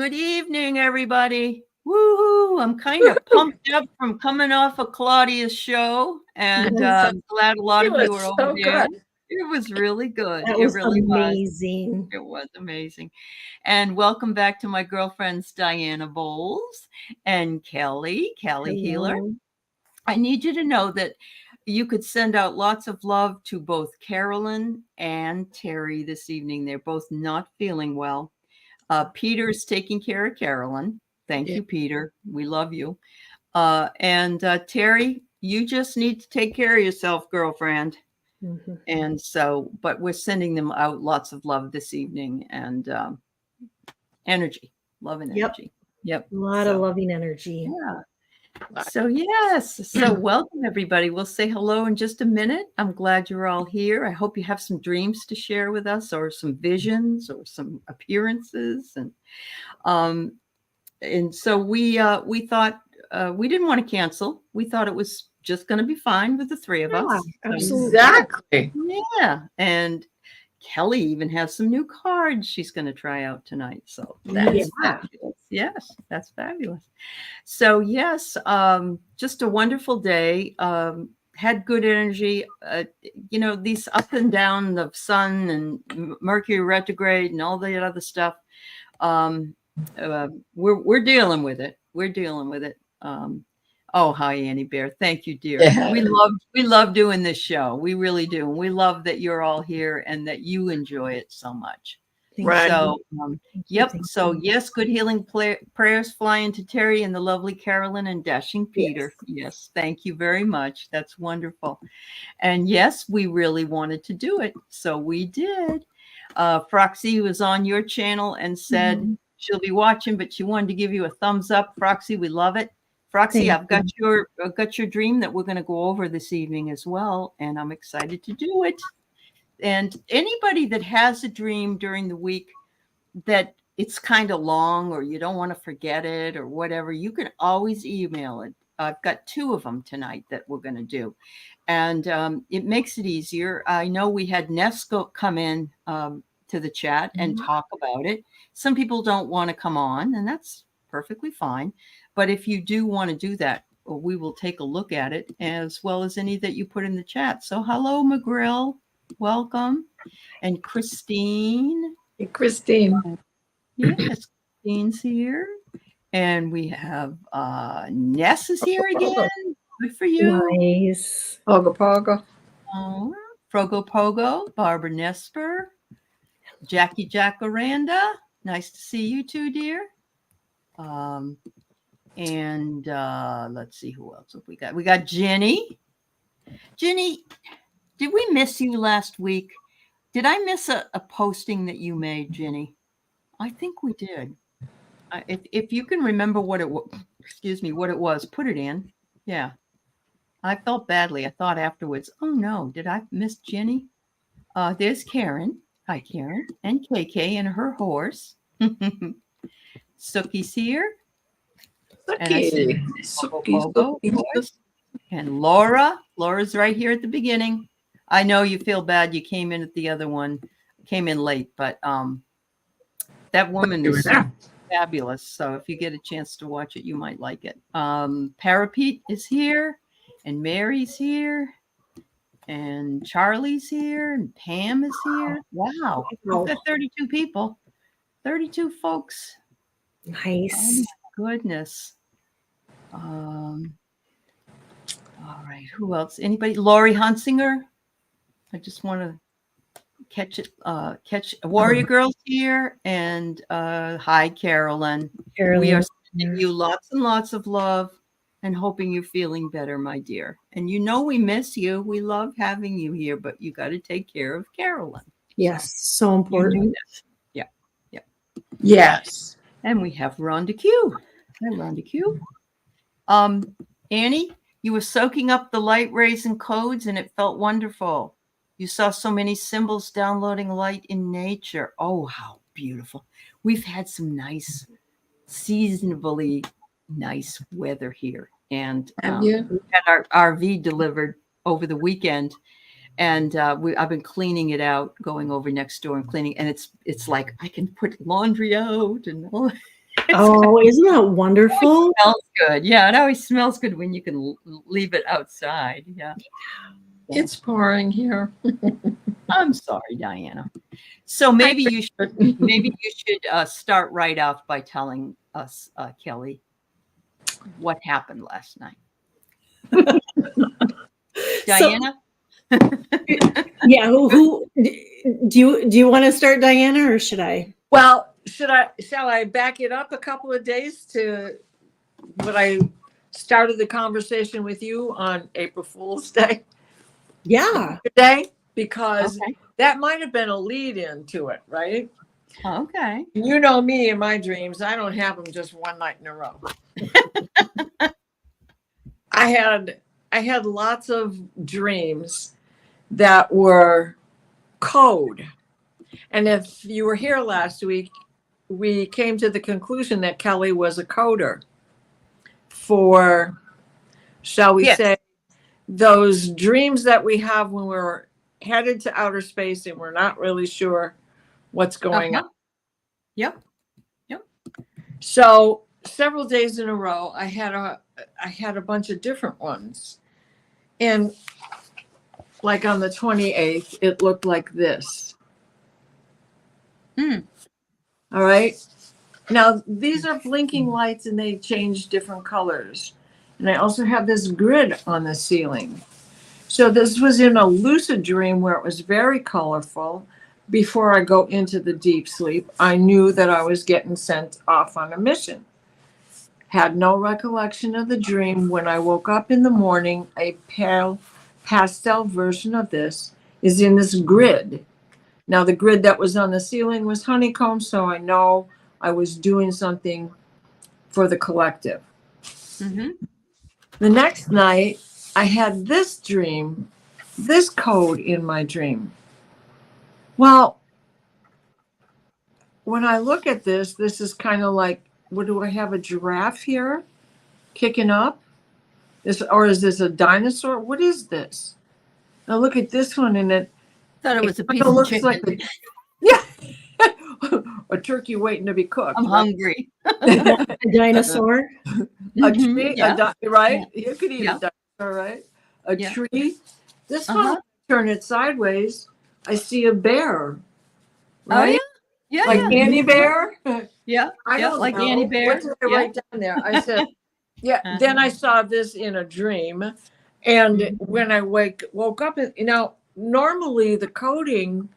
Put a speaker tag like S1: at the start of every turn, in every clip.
S1: Good evening, everybody. Woohoo! I'm kind of pumped up from coming off of Claudia's show, and I'm glad a lot of you were over there.
S2: Good.
S1: It was really good.
S3: That was
S1: really
S3: amazing.
S1: It was amazing. And welcome back to my girlfriends, Diana Boles and Calihealer. I need you to know that you could send out lots of love to both Carolyn and Teri this evening. They're both not feeling well. Peter's taking care of Carolyn. Thank you, Peter. We love you. And Teri, you just need to take care of yourself, girlfriend. Mm-hmm. And so, but we're sending them out lots of love this evening and energy, love and energy. Yep.
S3: A lot of loving energy.
S1: Yeah. So yes, so welcome everybody. We'll say hello in just a minute. I'm glad you're all here. I hope you have some dreams to share with us, or some visions, or some appearances, and so we thought we didn't want to cancel. We thought it was just going to be fine with the three of us.
S2: Absolutely. Exactly.
S1: Yeah, and Kelly even has some new cards she's going to try out tonight. So that's fabulous. Yes, that's fabulous. So yes, just a wonderful day. Had good energy. These up and down of sun and Mercury retrograde and all the other stuff. We're dealing with it. We're dealing with it. Oh, hi, Annie Bear. Thank you, dear. Yeah. We love doing this show. We really do. And we love that you're all here and that you enjoy it so much.
S2: Right.
S1: So, yep. So, yes, good healing prayers flying to Teri and the lovely Carolyn and dashing Peter. Yes. Thank you very much. That's wonderful. And yes, we really wanted to do it. So we did. Froxy was on your channel and said she'll be watching, but she wanted to give you a thumbs up. Froxy, we love it. Froxy, I've got your dream that we're going to go over this evening as well, and I'm excited to do it. And anybody that has a dream during the week that it's kind of long or you don't want to forget it or whatever, you can always email it. I've got 2 of them tonight that we're going to do, and it makes it easier. I know we had Nesco come in to the chat and talk about it. Some people don't want to come on, and that's perfectly fine. But if you do want to do that, we will take a look at it, as well as any that you put in the chat. So hello, McGrill. Welcome. And Christine.
S2: Hey, Christine.
S1: Yes, Christine's here. And we have Ness is here again. Good for you.
S3: Nice.
S2: Pogo Pogo.
S1: Frogo Pogo. Barbara Nesper. Jackie Jacaranda. Nice to see you too, dear. And let's see who else have we got. We got Jenny. Jenny, did we miss you last week? Did I miss a posting that you made, Jenny? I think we did. If you can remember what it was, put it in. Yeah. I felt badly. I thought afterwards, oh no, did I miss Jenny? There's Karen. Hi, Karen. And KK and her horse. Suki's here. And Laura's right here at the beginning. I know you feel bad. You came in at the other one, came in late, but that woman is fabulous. So if you get a chance to watch it, you might like it. Parapete is here, and Mary's here, and Charlie's here, and Pam is here. Wow, we've got 32 people, 32 folks.
S3: Nice.
S1: Oh, goodness. All right. Who else? Anybody? Lori Hunsinger. I just want to catch Warrior Girls here. And hi, Carolyn. We are sending you lots and lots of love and hoping you're feeling better, my dear. And you know we miss you. We love having you here, but you got to take care of Carolyn.
S3: Yes, so important.
S1: Yeah.
S2: Yes.
S1: And we have Rhonda Q. Hi, Rhonda Q. Annie, you were soaking up the light rays and codes, and it felt wonderful. You saw so many symbols downloading light in nature. Oh, how beautiful. We've had some nice, seasonably nice weather here. And we had our RV delivered over the weekend. And I've been cleaning it out, going over next door and cleaning. And it's like I can put laundry out and all.
S3: Oh, isn't that wonderful?
S1: It smells good. Yeah, it always smells good when you can leave it outside. Yeah.
S2: It's pouring here.
S1: I'm sorry, Diana. So maybe you should start right off by telling us, Kelly, what happened last night. Diana?
S3: Yeah, who do you want to start, Diana, or should I?
S2: Well, shall I back it up a couple of days to what I started the conversation with you on April Fool's Day
S3: Yeah.
S2: today? Because
S1: Okay.
S2: that might have been a lead into it, right?
S1: Okay.
S2: You know me and my dreams, I don't have them just one night in a row. I had lots of dreams that were code. And if you were here last week, we came to the conclusion that Kelly was a coder for, shall we say, those dreams that we have when we're headed to outer space and we're not really sure what's going on.
S1: Yep.
S2: So several days in a row, I had a bunch of different ones. And like on the 28th, it looked like this. All right. Now, these are blinking lights and they change different colors. And I also have this grid on the ceiling. So this was in a lucid dream where it was very colorful. Before I go into the deep sleep, I knew that I was getting sent off on a mission. Had no recollection of the dream. When I woke up in the morning, a pale pastel version of this is in this grid. Now, the grid that was on the ceiling was honeycomb, so I know I was doing something for the collective.
S1: Mm-hmm.
S2: The next night, I had this dream, this code in my dream. Well, when I look at this, this is kind of like, what do I have, a giraffe here kicking up? Or is this a dinosaur? What is this? Now look at this one, and it
S1: Thought it was a piece
S2: kinda
S1: of
S2: looks
S1: chicken.
S2: like yeah, a turkey waiting to be cooked.
S1: I'm hungry.
S3: A dinosaur.
S2: A tree,
S1: Yeah.
S2: right? You could eat
S1: Yeah.
S2: a dinosaur, right? A
S1: Yeah.
S2: tree. This one,
S1: Uh-huh.
S2: turn it sideways, I see a bear.
S1: Oh,
S2: Right?
S1: yeah. Yeah.
S2: Like
S1: yeah.
S2: Annie Bear.
S1: Yeah.
S2: I
S1: yeah,
S2: don't
S1: like
S2: know.
S1: Annie Bear.
S2: What did I
S1: Yeah.
S2: write down there? I said, yeah.
S1: Uh-huh.
S2: Then I saw this in a dream, and
S1: Mhm.
S2: when I woke up, normally the coding,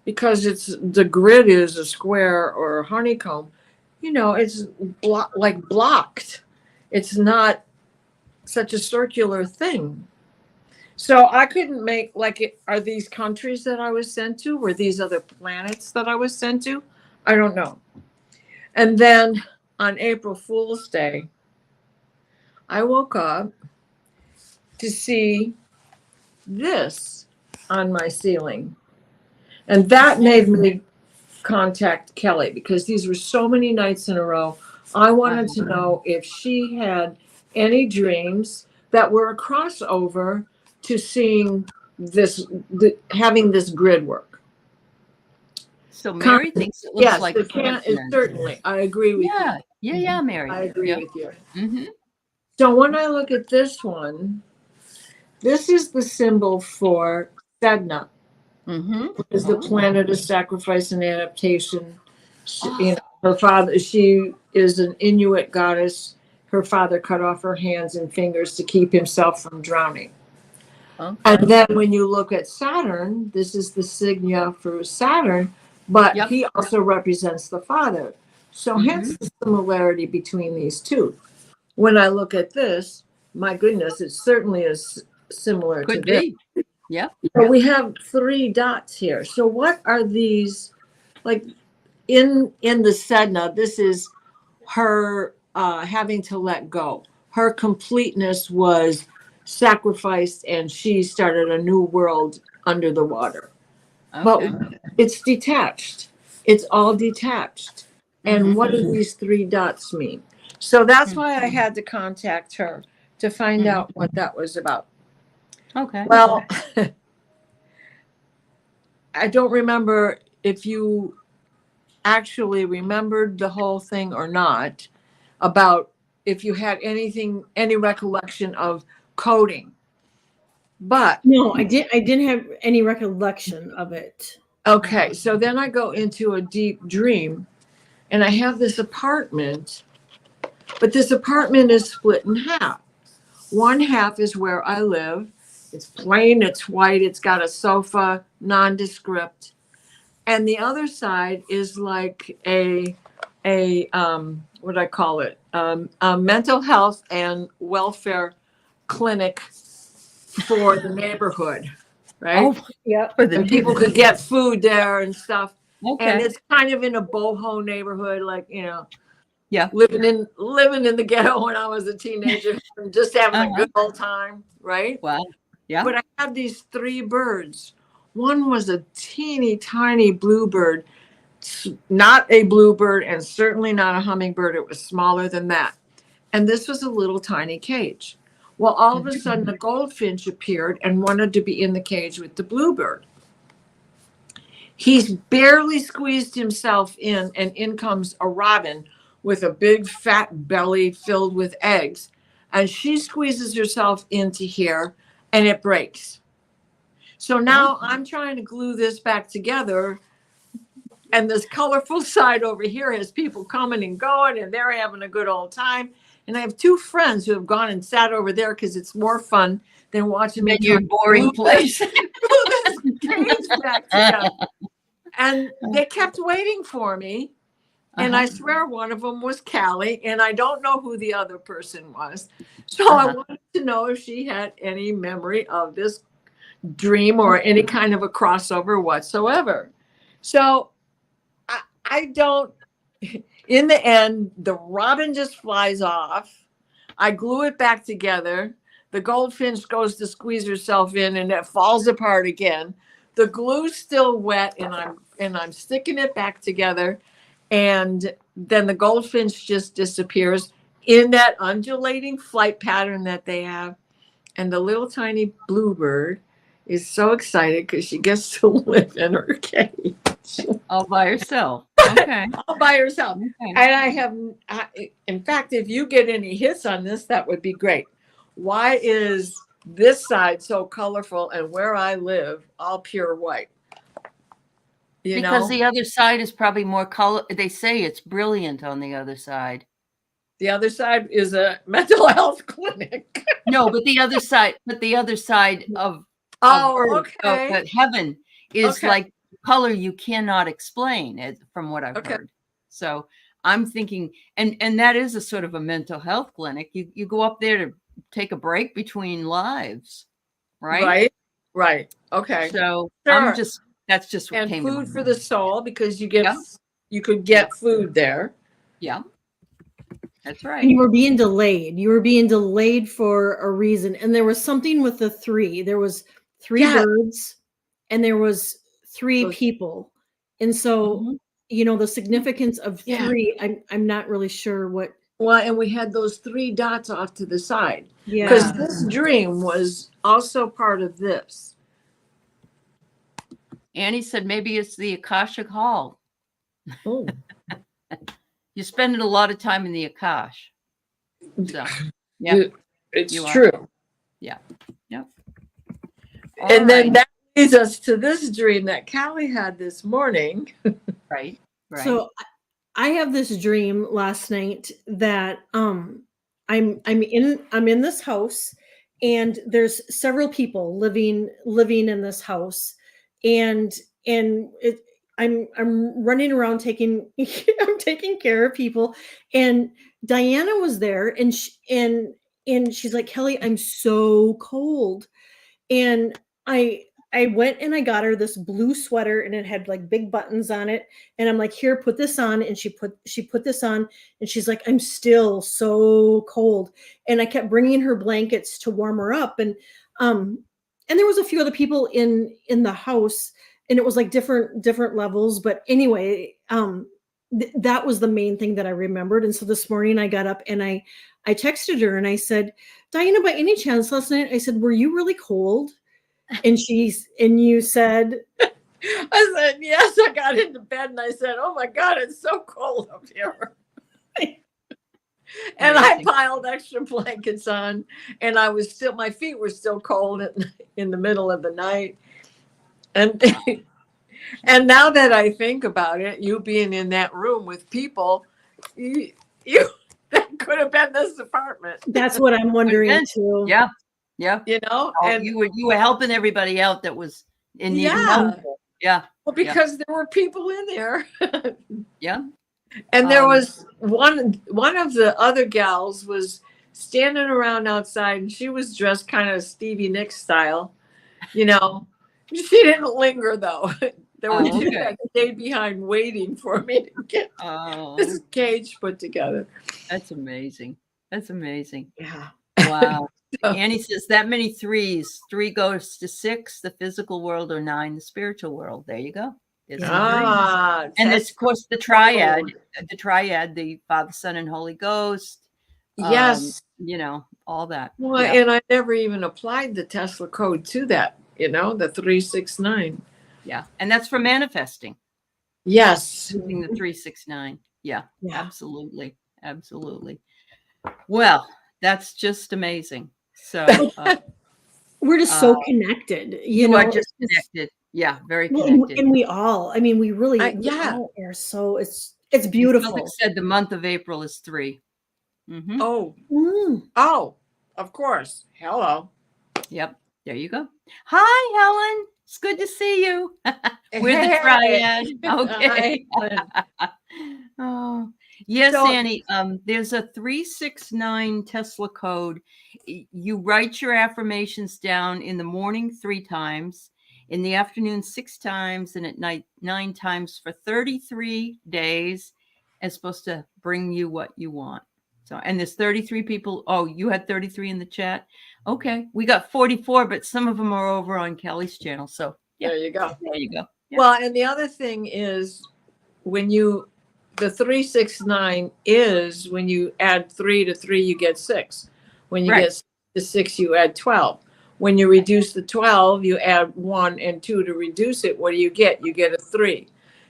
S2: because it's the grid is a square or a honeycomb, it's blocked. It's not such a circular thing. So I couldn't make are these countries that I was sent to? Were these other planets that I was sent to? I don't know. And then on April Fool's Day, I woke up to see this on my ceiling. And that made me contact Kelly, because these were so many nights in a row. I wanted to know if she had any dreams that were a crossover to seeing having this grid work.
S1: So Mary thinks it looks
S2: Yes,
S1: like
S2: it can. Certainly, I agree with you.
S1: Yeah, Mary.
S2: I agree with you.
S1: Mm-hmm.
S2: So when I look at this one, this is the symbol for Sedna,
S1: Mm-hmm.
S2: which is the planet of sacrifice and adaptation. Her father, she is an Inuit goddess. Her father cut off her hands and fingers to keep himself from drowning.
S1: Okay.
S2: And then when you look at Saturn, this is the signa for Saturn, but he also represents the father. So hence the similarity between these two. When I look at this, my goodness, it certainly is similar to
S1: Could
S2: this.
S1: be. Yeah.
S2: But we have 3 dots here. So what are these? Like in the Sedna, this is her having to let go. Her completeness was sacrificed, and she started a new world under the water.
S1: Okay.
S2: But it's detached. It's all detached. And what do these 3 dots mean? So that's why I had to contact her to find out what that was about.
S1: Okay.
S2: Well, I don't remember if you actually remembered the whole thing or not, about if you had any recollection of coding. But
S3: No, I didn't have any recollection of it.
S2: okay, so then I go into a deep dream, and I have this apartment, but this apartment is split in half. One half is where I live. It's plain, it's white, it's got a sofa, nondescript. And the other side is like a what do I call it? A mental health and welfare clinic for the neighborhood, right?
S1: Oh,
S3: Yeah.
S1: for the
S2: And people could get food there and stuff.
S1: Okay.
S2: And it's kind of in a boho neighborhood, like,
S1: Yeah.
S2: living in the ghetto when I was a teenager, and just having a good old time, right?
S1: Wow. Yeah.
S2: But I have these 3 birds. One was a teeny tiny bluebird, not a bluebird, and certainly not a hummingbird. It was smaller than that. And this was a little tiny cage. Well, all of a sudden, a goldfinch appeared and wanted to be in the cage with the bluebird. He's barely squeezed himself in, and in comes a robin with a big fat belly filled with eggs. And she squeezes herself into here, and it breaks. So now I'm trying to glue this back together. And this colorful side over here has people coming and going, and they're having a good old time. And I have 2 friends who have gone and sat over there because it's more fun than watching me.
S1: In your boring place.
S2: Glue this cage back together. And they kept waiting for me. And I swear one of them was Callie, and I don't know who the other person was. So I wanted to know if she had any memory of this dream or any kind of a crossover whatsoever. So I don't, in the end, the robin just flies off. I glue it back together. The goldfinch goes to squeeze herself in, and it falls apart again. The glue's still wet, and I'm sticking it back together. And then the goldfinch just disappears in that undulating flight pattern that they have. And the little tiny bluebird is so excited because she gets to live in her cage.
S1: All by herself. Okay.
S2: All by herself.
S1: Okay.
S2: And in fact, if you get any hits on this, that would be great. Why is this side so colorful and where I live all pure white?
S1: Because the other side is probably more color. They say it's brilliant on the other side.
S2: The other side is a mental health clinic.
S1: No, but the other side of Earth, of heaven is like color you cannot explain, from what I've heard. So I'm thinking, and that is a sort of a mental health clinic. You go up there to take a break between lives, right?
S2: Right. Okay.
S1: So
S2: Sure.
S1: That's just what
S2: and
S1: came
S2: food
S1: to
S2: for
S1: mind.
S2: the soul, because you could get food there.
S1: Yeah. That's right.
S3: And you were being delayed. You were being delayed for a reason. And there was something with the 3. There was 3 birds, and there was 3 people. And so, the significance of 3, I'm not really sure what.
S2: Well, and we had those 3 dots off to the side.
S3: Yeah.
S2: Because this dream was also part of this.
S1: Annie said maybe it's the Akashic Hall.
S2: Oh.
S1: You're spending a lot of time in the Akash. So,
S2: It's true.
S1: Yeah. Yep.
S2: And then that leads us to this dream that Callie had this morning.
S1: Right.
S3: So I have this dream last night that I'm in this house, and there's several people living in this house, and I'm running around I'm taking care of people, and Diana was there, and she's like, Kelly, I'm so cold, and I went and I got her this blue sweater, and it had like big buttons on it, and I'm like, here, put this on, and she put this on, and she's like, I'm still so cold, and I kept bringing her blankets to warm her up, and there was a few other people in the house. And it was like different levels. But anyway, that was the main thing that I remembered. And so this morning I got up and I texted her and I said, Diana, by any chance last night, I said, were you really cold? And you said,
S2: I said, yes. I got into bed and I said, oh my God, it's so cold up here. And I
S1: Amazing.
S2: piled extra blankets on, and my feet were still cold in the middle of the night. And and now that I think about it, you being in that room with people, you that could have been this apartment.
S3: That's what I'm wondering
S1: Again,
S3: too.
S1: Yeah. Yeah.
S2: You know,
S1: Oh,
S2: and
S1: you were helping everybody out that was in need of
S2: yeah,
S1: help. Yeah.
S2: well, because there were people in there.
S1: Yeah.
S2: And there was one of the other gals was standing around outside, and she was dressed kind of Stevie Nicks style, you know. She didn't linger though. There were two that stayed behind waiting for me to get this cage put together.
S1: That's amazing. That's amazing.
S2: Yeah.
S1: Wow. Annie says that many threes. 3 goes to 6, the physical world, or 9, the spiritual world. There you go. There's some and it's, of course, the triad, the Father, Son, and Holy Ghost.
S2: Yes.
S1: You know, all that.
S2: Well, and I never even applied the Tesla code to that, you know, the 369.
S1: Yeah. And that's for manifesting.
S2: Yes.
S1: Using the 369. Yeah. Absolutely. Absolutely. Well, that's just amazing. So
S3: we're just so connected. You
S1: are just connected. Yeah, very connected.
S3: And we all, I mean, we really we all are so it's beautiful.
S1: Like said, the month of April is 3. Mm-hmm.
S2: Oh, of course. Hello.
S1: Yep. There you go. Hi, Helen. It's good to see you. We're the triad. Okay. Oh, yes, so, Annie. There's a 369 Tesla code. You write your affirmations down in the morning 3 times, in the afternoon 6 times, and at night 9 times for 33 days. It's supposed to bring you what you want. So, and there's 33 people. Oh, you had 33 in the chat. Okay, we got 44, but some of them are over on Kelly's channel. So
S2: there you go.
S1: There you go. Yeah.
S2: Well, and the other thing is the 369 is when you add 3 to 3, you get 6. When you get to 6, you add 12. When you reduce the 12, you add 1 and 2 to reduce it. What do you get? You get a 3.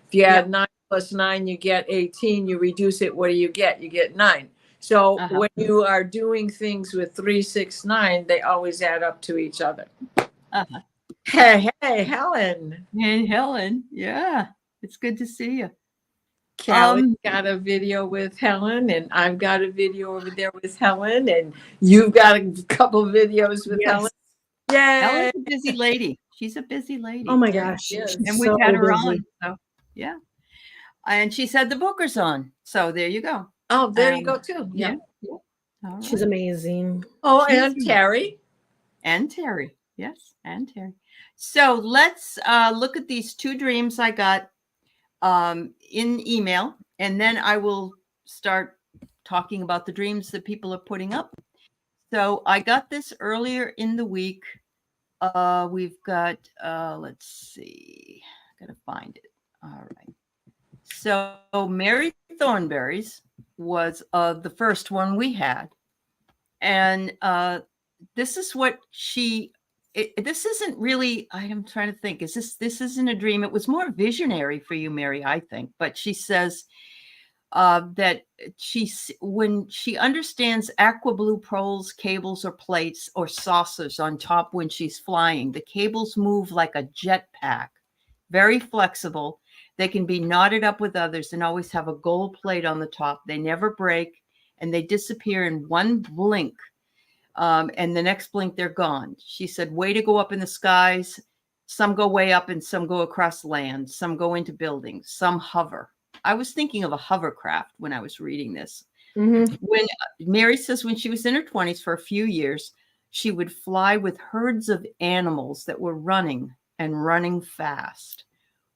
S2: If you add 9 plus 9, you get 18. You reduce it. What do you get? You get 9. So when you are doing things with 369, they always add up to each other. Hey, Helen.
S1: Hey, Helen. Yeah, it's good to see you.
S2: Callie got a video with Helen, and I've got a video over there with Helen, and you've got a couple videos with Helen. Yay!
S1: Helen's a busy lady. She's a busy lady.
S3: Oh my gosh.
S1: And we've had her on. So, yeah. And she's had the bookers on. So there you go.
S2: Oh, there you go, too. Yeah.
S3: Right. She's amazing.
S2: Oh, and Teri.
S1: And Teri. Yes, and Teri. So let's look at these 2 dreams I got in email, and then I will start talking about the dreams that people are putting up. So I got this earlier in the week. We've got, let's see, I gotta find it. All right. So Mary Thornberry's was the first one we had. And this is what this isn't really, I'm trying to think, this isn't a dream. It was more visionary for you, Mary, I think. But she says that when she understands aqua blue poles, cables, or plates, or saucers on top when she's flying, the cables move like a jetpack, very flexible. They can be knotted up with others and always have a gold plate on the top. They never break, and they disappear in one blink. And the next blink, they're gone. She said, way to go up in the skies. Some go way up and some go across land. Some go into buildings. Some hover. I was thinking of a hovercraft when I was reading this. Mm-hmm. When Mary says when she was in her 20s for a few years, she would fly with herds of animals that were running and running fast.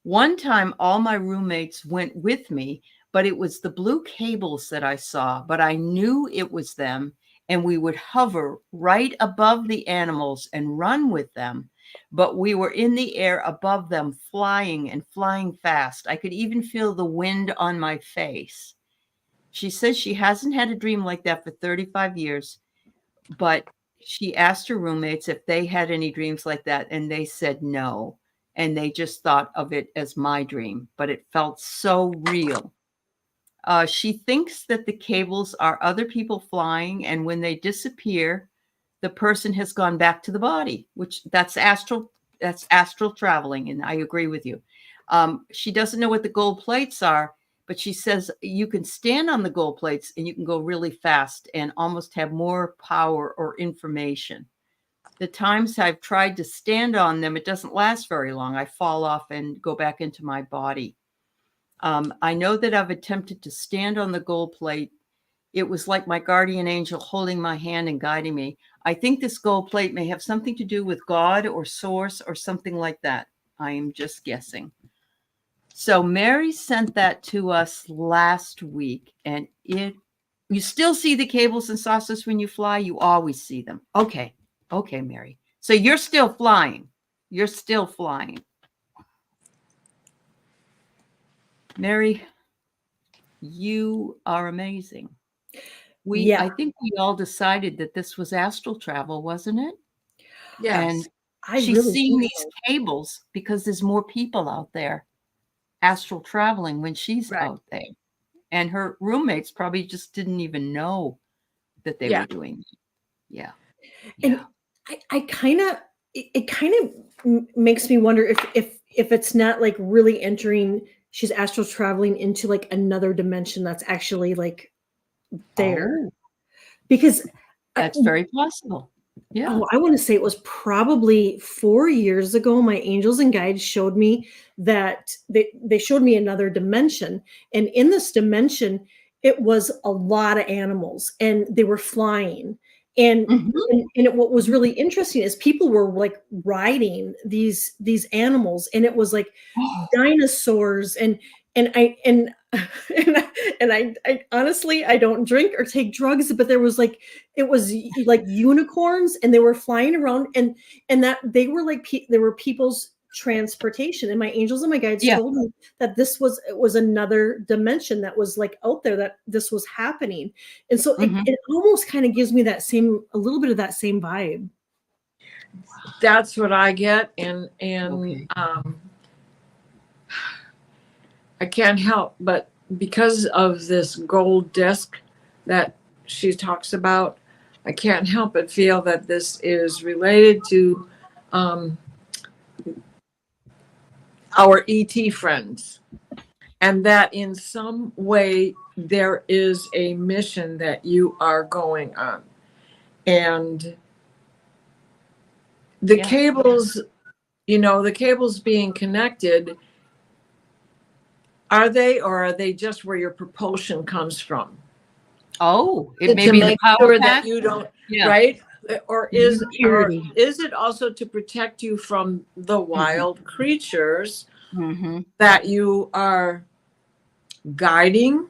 S1: One time, all my roommates went with me, but it was the blue cables that I saw, but I knew it was them. And we would hover right above the animals and run with them. But we were in the air above them, flying and flying fast. I could even feel the wind on my face. She says she hasn't had a dream like that for 35 years. But she asked her roommates if they had any dreams like that. And they said no. and they just thought of it as my dream, but it felt so real. She thinks that the cables are other people flying, and when they disappear, the person has gone back to the body, which that's astral traveling, and I agree with you. She doesn't know what the gold plates are, but she says you can stand on the gold plates and you can go really fast and almost have more power or information. The times I've tried to stand on them, it doesn't last very long. I fall off and go back into my body. I know that I've attempted to stand on the gold plate. It was like my guardian angel holding my hand and guiding me. I think this gold plate may have something to do with God or source or something like that. I am just guessing. So Mary sent that to us last week, and you still see the cables and saucers when you fly. You always see them. Okay, Mary. So you're still flying. You're still flying. Mary, you are amazing. I think we all decided that this was astral travel, wasn't it?
S2: Yes.
S1: And she's seeing these cables because there's more people out there astral traveling when she's out there. And her roommates probably just didn't even know that they were doing it. Yeah.
S3: And I kind of, it kind of makes me wonder if it's not like really entering, she's astral traveling into like another dimension that's actually like there. Because
S1: that's very possible. Yeah.
S3: Oh, I want to say it was probably 4 years ago. My angels and guides showed me that they showed me another dimension. And in this dimension, it was a lot of animals and they were flying. And, what was really interesting is people were like riding these animals, and it was like dinosaurs and I honestly, I don't drink or take drugs, but there was like, it was like unicorns, and they were flying around, and that they were like, there were people's transportation. And my angels and my guides told me that it was another dimension that was like out there, that this was happening. And so it almost kind of gives me a little bit of that same vibe.
S2: That's what I get. And I can't help but, because of this gold disc that she talks about, I can't help but feel that this is related to our ET friends, and that in some way there is a mission that you are going on. And the cables, the cables being connected, are they just where your propulsion comes from?
S1: Oh, it may be the power pack?
S2: That you don't, right? Or is it also to protect you from the wild creatures that you are guiding,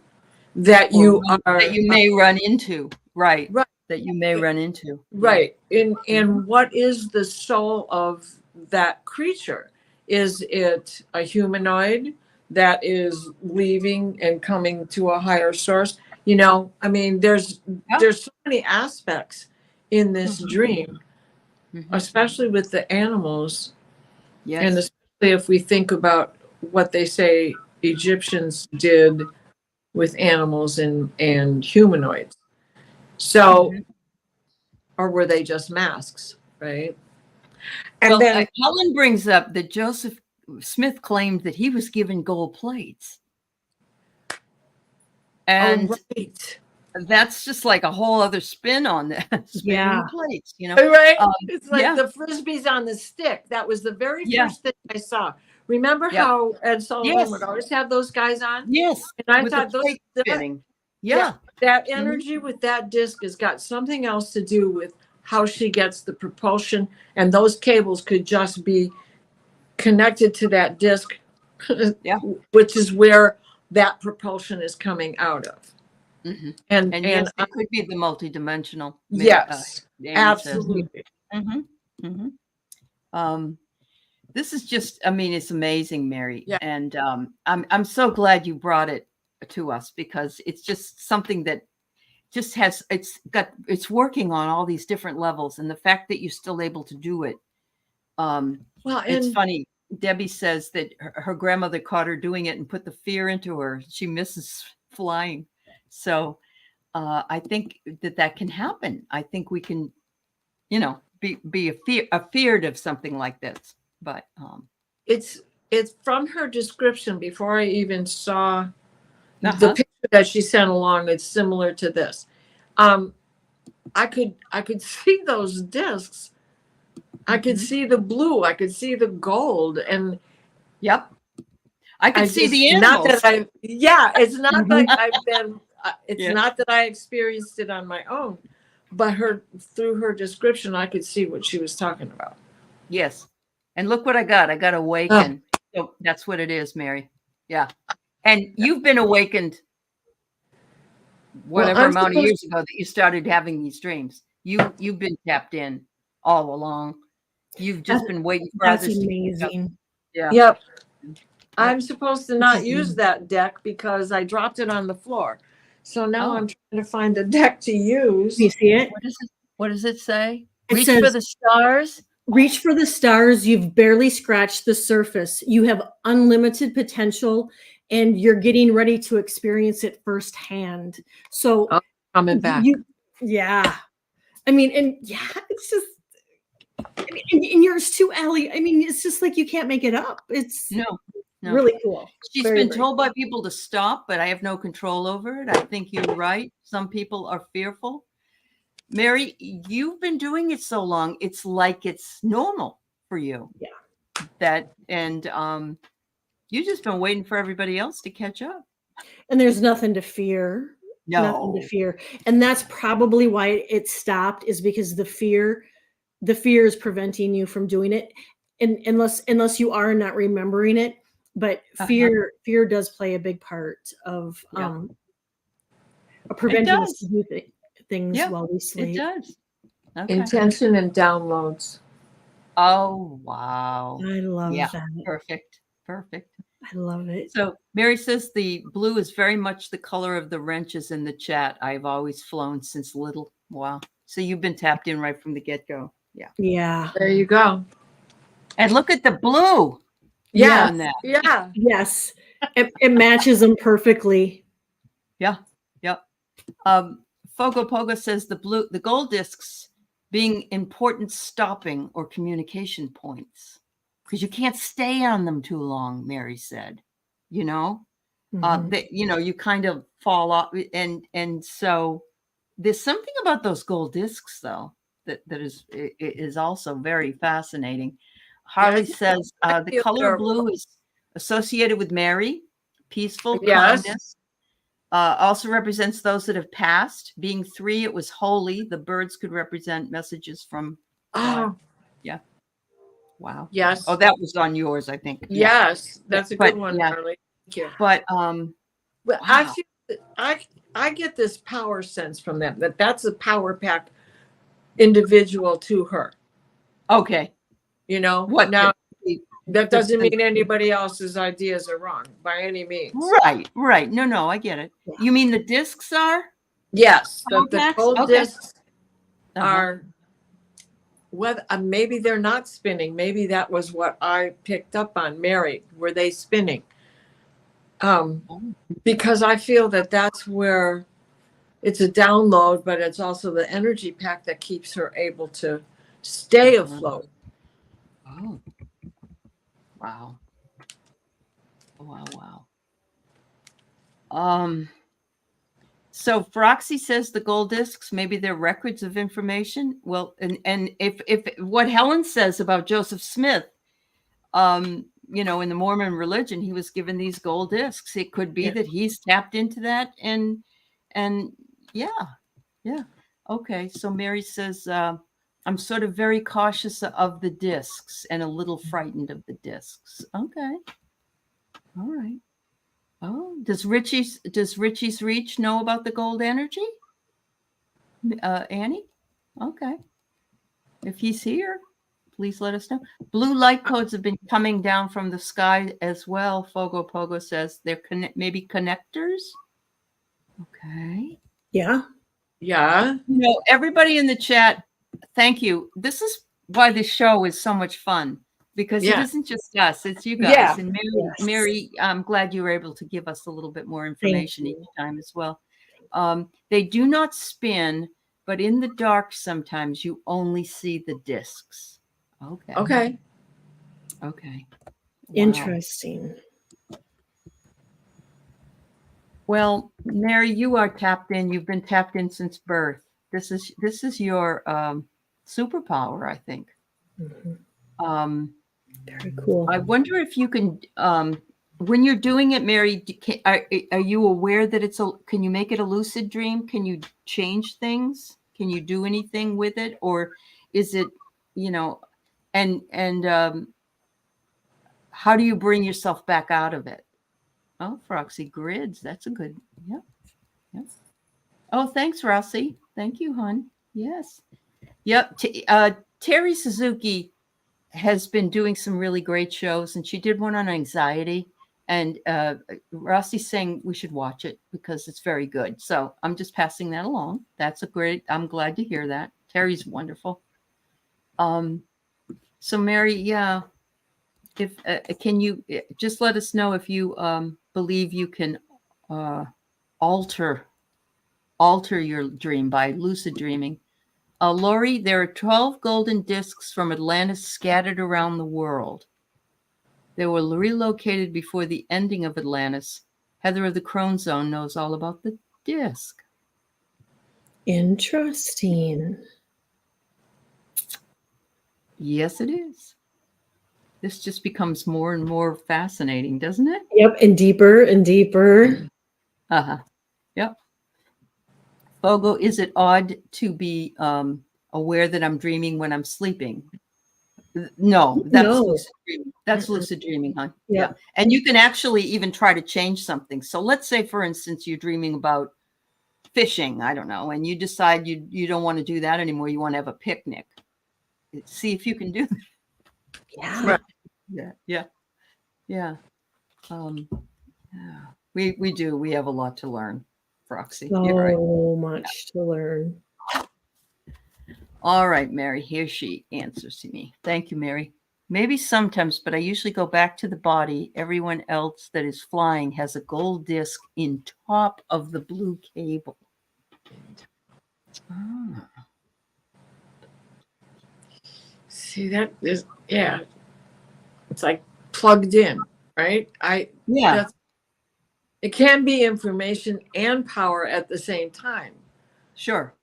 S2: that you
S1: may run into, right? That you may run into,
S2: right? And what is the soul of that creature? Is it a humanoid that is leaving and coming to a higher source? I mean, there's so many aspects in this dream, especially with the animals. Yes. And especially if we think about what they say Egyptians did with animals and humanoids. So, or were they just masks, right? And then
S1: Helen brings up that Joseph Smith claimed that he was given gold plates. And that's just like a whole other spin on that. Plates,
S2: Right? It's like the Frisbees on the stick. That was the very first thing I saw. Remember how Ed Sullivan would always have those guys on?
S1: Yes.
S2: And I thought those spinning. That energy with that disc has got something else to do with how she gets the propulsion, and those cables could just be connected to that disc, which is where that propulsion is coming out of.
S1: And yes, it could be the multidimensional.
S2: Yes, absolutely.
S1: This is just, I mean, it's amazing, Mary. And I'm so glad you brought it to us, because it's just something that just it's working on all these different levels. And the fact that you're still able to do it, it's funny. Debbie says that her grandmother caught her doing it and put the fear into her. She misses flying. So I think that can happen. I think we can, be afeared of something like this. But
S2: It's from her description before I even saw the
S1: uh-huh.
S2: picture that she sent along. It's similar to this. I could see those discs. I could see the blue. I could see the gold, and
S1: Yep, I could see the
S2: not
S1: animals.
S2: that it's not like I've been. It's
S1: Yeah.
S2: not that I experienced it on my own, but through her description, I could see what she was talking about.
S1: Yes, and look what I got. I got awakened. So that's what it is, Mary. Yeah, and you've been awakened. Whatever amount of years ago that you started having these dreams, you've been tapped in all along. You've just been waiting for
S3: That's
S1: others.
S3: amazing.
S1: Yeah.
S2: Yep. I'm supposed to not use that deck because I dropped it on the floor. So now I'm trying to find a deck to use.
S3: You see it?
S1: What does it say?
S3: It says,
S1: for the stars.
S3: Reach for the stars. You've barely scratched the surface. You have unlimited potential, and you're getting ready to experience it firsthand. So
S2: coming back.
S3: Yeah. I mean, and yeah, it's just, and yours too, Aley. I mean, it's just like you can't make it up. It's
S1: No.
S3: really cool.
S1: She's been told by people to stop, but I have no control over it. I think you're right. Some people are fearful. Mary, you've been doing it so long, it's like it's normal for you.
S3: Yeah.
S1: You've just been waiting for everybody else to catch up.
S3: And there's nothing to fear.
S1: No.
S3: Nothing to fear. And that's probably why it stopped, is because the fear is preventing you from doing it. And unless you are not remembering it. But fear does play a big part of preventing us to do things while we sleep.
S1: It does. Okay.
S2: Intention and downloads.
S1: Oh, wow.
S3: I love that.
S1: Perfect.
S3: I love it.
S1: So Mary says the blue is very much the color of the wrenches in the chat. I've always flown since little. Wow. So you've been tapped in right from the get-go. Yeah.
S3: Yeah.
S2: There you go. And
S1: look at the blue.
S2: Yeah.
S3: Yeah. Yes. It matches them perfectly.
S1: Yeah. Yep. Fogo Pogo says the gold discs being important stopping or communication points, because you can't stay on them too long, Mary said, you kind of fall off. And so there's something about those gold discs though, that is also very fascinating. Harley says the color blue is associated with Mary, peaceful, kindness. Also represents those that have passed. Being 3, it was holy. The birds could represent messages from God. Yeah. Wow.
S2: Yes.
S1: Oh, that was on yours, I think.
S2: Yes, that's a good one, Harley. Thank you.
S1: But
S2: wow. I get this power sense from them, that's a power pack individual to her.
S1: Okay.
S2: What now? That doesn't mean anybody else's ideas are wrong by any means.
S1: Right. No, I get it. Yeah. You mean the discs are?
S2: Yes. The gold discs are, maybe they're not spinning. Maybe that was what I picked up on. Mary, were they spinning? Because I feel that's where it's a download, but it's also the energy pack that keeps her able to stay afloat.
S1: Oh. Wow. So Froxy says the gold discs, maybe they're records of information. Well, and if what Helen says about Joseph Smith, in the Mormon religion, he was given these gold discs. It could be that he's tapped into that, and yeah. Okay, so Mary says, I'm sort of very cautious of the discs and a little frightened of the discs. Okay. All right. Oh, does Richie's Reach know about the gold energy? Annie? Okay. If he's here, please let us know. Blue light codes have been coming down from the sky as well. Fogo Pogo says they're maybe connectors. Okay.
S3: Yeah.
S1: Everybody in the chat, thank you. This is why this show is so much fun. because it
S2: Yeah.
S1: isn't just us, it's you guys.
S2: Yeah.
S1: And
S3: Yes.
S1: Mary, I'm glad you were able to give us a little bit more information
S3: you.
S1: each time as well. They do not spin, but in the dark, sometimes you only see the discs. Okay.
S2: Okay.
S1: Okay. Wow.
S3: Interesting.
S1: Well, Mary, you are tapped in. You've been tapped in since birth. This is your superpower, I think.
S3: Mhm. Very cool.
S1: I wonder if you can, when you're doing it, Mary, are you aware that can you make it a lucid dream? Can you change things? Can you do anything with it? Or is it, and how do you bring yourself back out of it? Oh, Froxy, grids. That's a good, yeah. Yeah. Oh, thanks, Rossi. Thank you, hon. Yes. Yep. Terry Suzuki has been doing some really great shows, and she did one on anxiety. And Rossi's saying we should watch it because it's very good. So I'm just passing that along. I'm glad to hear that. Terry's wonderful. So Mary, yeah, if can you just let us know if you believe you can alter your dream by lucid dreaming. Lori, there are 12 golden discs from Atlantis scattered around the world. They were relocated before the ending of Atlantis. Heather of the Crone Zone knows all about the disc.
S3: Interesting.
S1: Yes, it is. This just becomes more and more fascinating, doesn't it?
S3: Yep, and deeper and deeper.
S1: Uh-huh. Yep. Fogo, is it odd to be aware that I'm dreaming when I'm sleeping? No, that's
S3: No.
S1: lucid dreaming. That's lucid dreaming, hon.
S3: Yep.
S1: Yeah. And you can actually even try to change something. So let's say, for instance, you're dreaming about fishing, I don't know, and you decide you don't want to do that anymore. You want to have a picnic. See if you can do that.
S3: Yeah.
S2: Right.
S1: Yeah. Yeah. Yeah. Yeah. We do. We have a lot to learn, Froxy. You're right.
S3: So much to learn.
S1: All right, Mary, here she answers to me. Thank you, Mary. Maybe sometimes, but I usually go back to the body. Everyone else that is flying has a gold disc in top of the blue cable. Ah.
S2: See, that is, yeah. It's like plugged in, right?
S1: Yeah,
S2: It can be information and power at the same time.
S1: sure.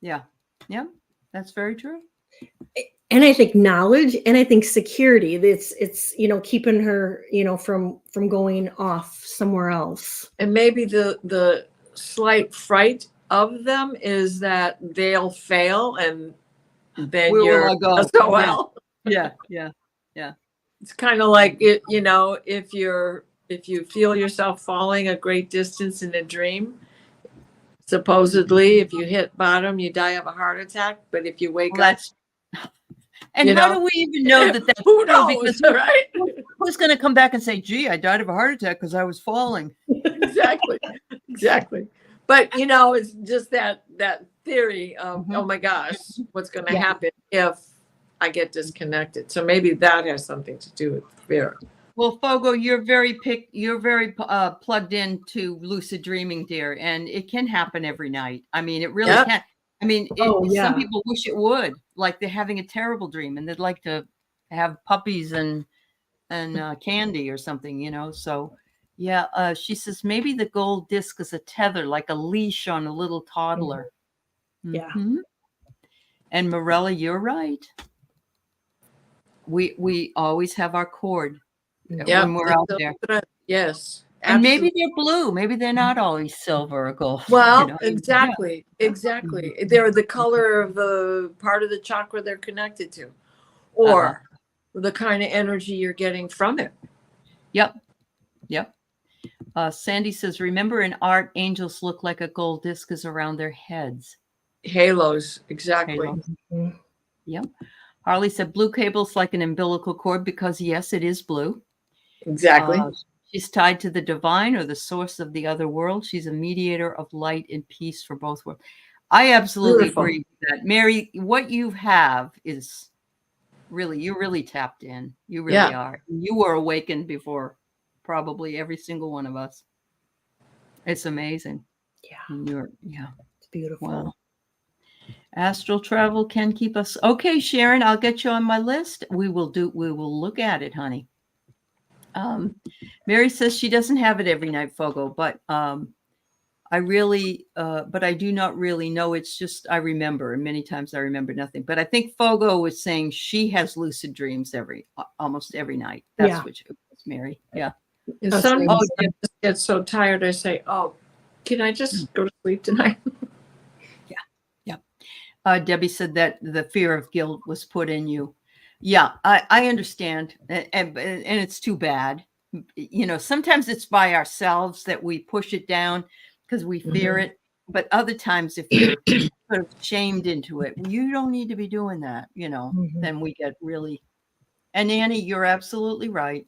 S1: Yeah. Yeah, that's very true.
S3: And I think knowledge, and I think security. It's keeping her from going off somewhere else.
S2: And maybe the slight fright of them is that they'll fail and then
S1: Where will
S2: you're
S1: I go?
S2: SOL.
S1: Yeah.
S2: It's kind of like if you feel yourself falling a great distance in a dream, supposedly if you hit bottom you die of a heart attack, but if you wake up,
S1: and how do we even know that that's
S2: who
S1: true?
S2: knows,
S1: Because
S2: right?
S1: who's going to come back and say, gee, I died of a heart attack because I was falling?
S2: Exactly. But it's just that theory of,
S1: Mhm.
S2: oh my gosh, what's going to
S3: Yeah.
S2: happen if I get disconnected? So maybe that has something to do with fear.
S1: Well, Fogo, you're very plugged into lucid dreaming, dear, and it can happen every night. I mean, it really
S2: Yep.
S1: can. I mean,
S3: Oh, yeah.
S1: some people wish it would, like they're having a terrible dream and they'd like to have puppies and candy or something, So, yeah, she says maybe the gold disc is a tether, like a leash on a little toddler.
S3: Yeah.
S1: Mhm. And Morella, you're right. We always have our cord when we're out there.
S2: Yes.
S1: And maybe
S2: Absolutely.
S1: they're blue. Maybe they're not always silver or gold.
S2: Well,
S1: Yeah.
S2: exactly. They're the color of the part of the chakra they're connected to, or the kind of energy you're getting from it.
S1: Yep. Sandy says, remember in art, angels look like a gold disc is around their heads.
S2: Halos, exactly.
S1: Halo. Yep. Harley said, blue cable's like an umbilical cord because, yes, it is blue.
S2: Exactly.
S1: She's tied to the divine or the source of the other world. She's a mediator of light and peace for both worlds. I absolutely agree with that. Mary, what you have is Really, you're really tapped in. You really
S2: Yeah.
S1: are. You were awakened before probably every single one of us. It's amazing.
S3: Yeah,
S1: Yeah.
S3: it's beautiful.
S1: Wow. Astral travel can keep us. Okay, Sharon, I'll get you on my list. We will look at it, honey. Mary says she doesn't have it every night, Fogo, but I do not really know. It's just, I remember, and many times I remember nothing. But I think Fogo was saying she has lucid dreams almost every night. That's what it was, Mary. Yeah.
S2: And
S3: That's
S2: sometimes
S1: yeah.
S2: I just get so tired, I say, oh, can I just go to sleep tonight?
S1: Debbie said that the fear of guilt was put in you. Yeah, I understand. And it's too bad. You know, sometimes it's by ourselves that we push it down because we fear it. But other times, if you're sort of shamed into it, you don't need to be doing that, you know, then we get really. And Annie, you're absolutely right.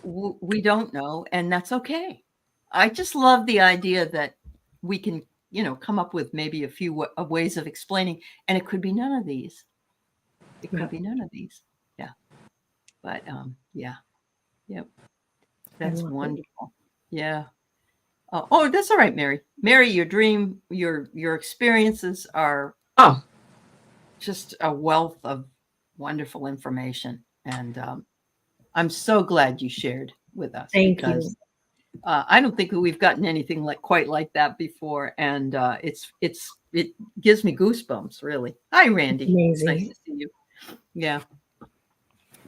S1: We don't know, and that's okay. I just love the idea that we can, you know, come up with maybe a few ways of explaining, and it could be none of these. It could be none of these. Yeah. But yeah. Yep. That's wonderful. Yeah. Oh, that's all right, Mary. Mary, your dream, your experiences are just a wealth of wonderful information, and I'm so glad you shared with us.
S3: Thank you.
S1: I don't think we've gotten anything quite like that before, and it gives me goosebumps. Really. Hi, Randy.
S3: Amazing.
S1: It's nice to see you. Yeah,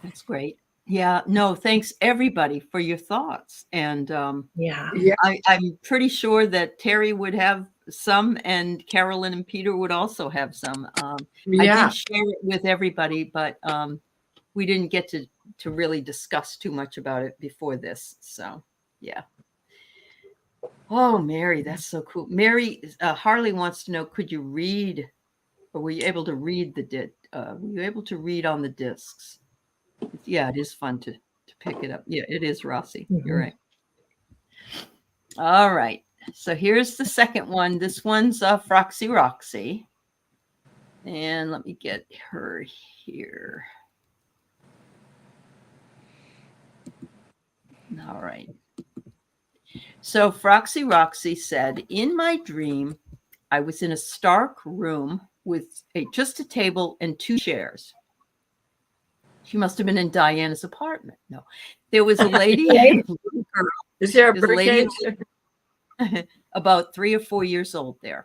S1: that's great. Yeah, no, thanks everybody for your thoughts, and I'm pretty sure that Teri would have some, and Carolyn and Peter would also have some. I did share it with everybody, but we didn't get to really discuss too much about it before this. So, yeah. Oh, Mary, that's so cool. Mary, Harley wants to know, could you read, or were you able to read were you able to read on the discs? Yeah, it is fun to pick it up. Yeah, it is, Rossi. You're right. All right. So here's the second one. This one's Froxy Roxy. And let me get her here. All right. So Froxy Roxy said, in my dream, I was in a stark room with just a table and 2 chairs. She must have been in Diana's apartment. No, there was a lady and a little girl.
S2: Is there a birthday?
S1: About 3 or 4 years old there.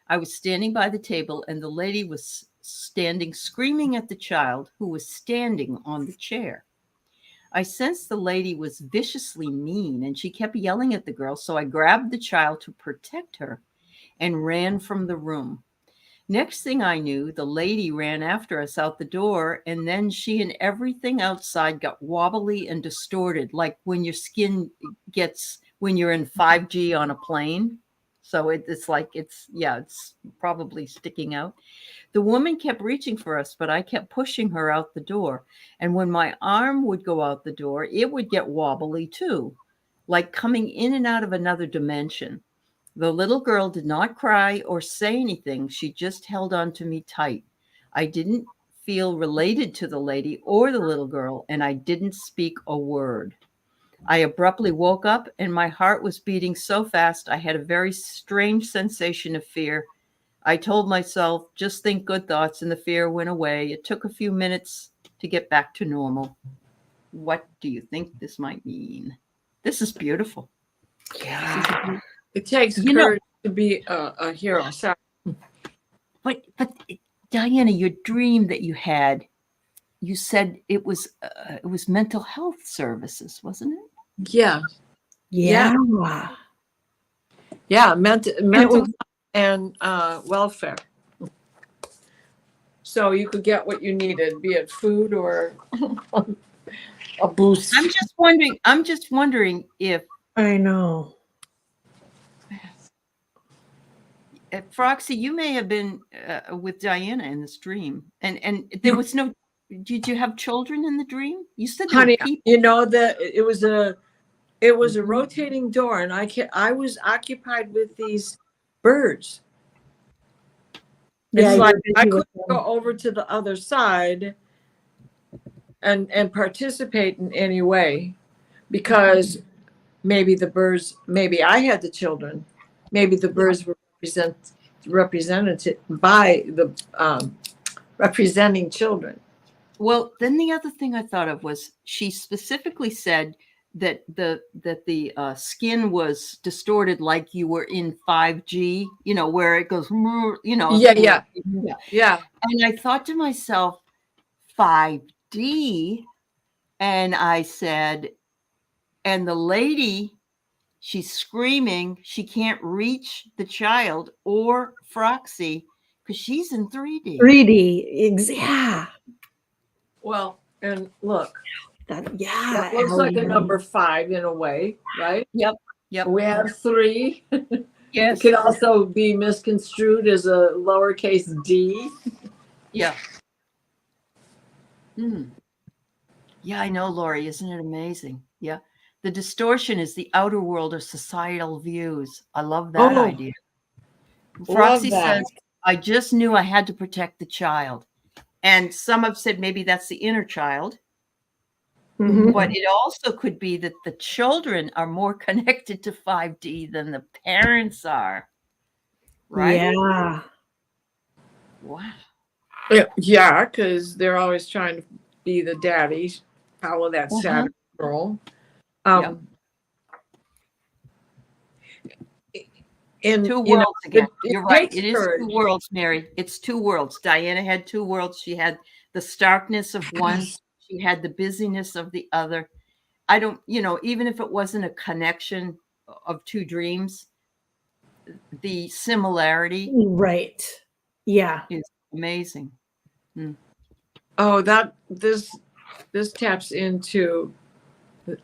S1: I was standing by the table, and the lady was standing screaming at the child who was standing on the chair. I sensed the lady was viciously mean, and she kept yelling at the girl, so I grabbed the child to protect her and ran from the room. Next thing I knew, the lady ran after us out the door, and then she and everything outside got wobbly and distorted, like when your skin gets when you're in 5G on a plane. So it's like it's probably sticking out. The woman kept reaching for us, but I kept pushing her out the door. And when my arm would go out the door, it would get wobbly too, like coming in and out of another dimension. The little girl did not cry or say anything. She just held on to me tight. I didn't feel related to the lady or the little girl, and I didn't speak a word. I abruptly woke up, and my heart was beating so fast I had a very strange sensation of fear. I told myself, just think good thoughts, and the fear went away. It took a few minutes to get back to normal. What do you think this might mean? This is beautiful.
S2: Yeah. It takes courage to be a hero. Sorry.
S1: But Diana, your dream that you had, you said it was mental health services, wasn't it?
S2: Yeah. Mental and welfare. So you could get what you needed, be it food or a boost.
S1: I'm just wondering if
S3: I know.
S1: Froxy, you may have been with Diana in this dream, and there was no. Did you have children in the dream? You said,
S2: honey, you know that it was a rotating door, and I was occupied with these birds.
S3: Yeah,
S2: It's
S3: you're
S2: like
S3: busy
S2: I
S3: with
S2: couldn't
S3: them.
S2: go over to the other side and participate in any way because maybe the birds, maybe I had the children, maybe the birds were represented by the representing children.
S1: Well, then the other thing I thought of was she specifically said that the skin was distorted, like you were in 5G, where it goes,
S2: Yeah.
S1: yeah.
S2: Yeah.
S1: And I thought to myself, 5D, and I said, and the lady, she's screaming, she can't reach the child or Froxy because she's in 3D.
S3: 3D. Yeah.
S2: Well, and look,
S3: Yeah.
S2: that looks like a
S3: Aley.
S2: number 5 in a way, right?
S1: Yep.
S2: We have 3.
S1: Yes.
S2: It can also be misconstrued as a lowercase d.
S1: Yeah. Yeah, I know, Lori. Isn't it amazing? Yeah. The distortion is the outer world or societal views. I love that idea. Froxy says, I just knew I had to protect the child. And some have said maybe that's the inner child.
S3: Mhm.
S1: But it also could be that the children are more connected to 5D than the parents are. Right?
S3: Yeah.
S1: Wow.
S2: Yeah, because they're always trying to be the daddy, follow that Saturn role. In
S1: two worlds again. You're right. It is
S2: courage.
S1: 2 worlds, Mary. It's 2 worlds. Diana had 2 worlds. She had the starkness of one. She had the busyness of the other. I don't, even if it wasn't a connection of 2 dreams, the similarity,
S3: Right. Yeah,
S1: is amazing.
S2: Oh, this taps into,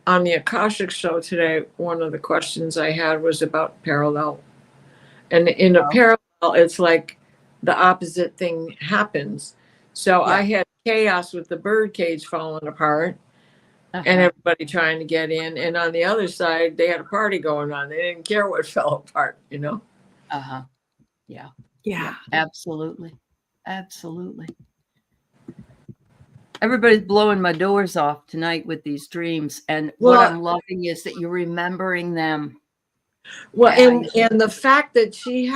S2: on the Akashic show today, one of the questions I had was about parallel. And in a parallel, it's like the opposite thing happens. So I had chaos with the bird cage falling apart and everybody trying to get in. And on the other side, they had a party going on. They didn't care what fell apart,
S1: Yeah.
S3: Yeah.
S1: Absolutely. Absolutely. Everybody's blowing my doors off tonight with these dreams. And what I'm loving is that you're remembering them.
S2: Well, and the fact that she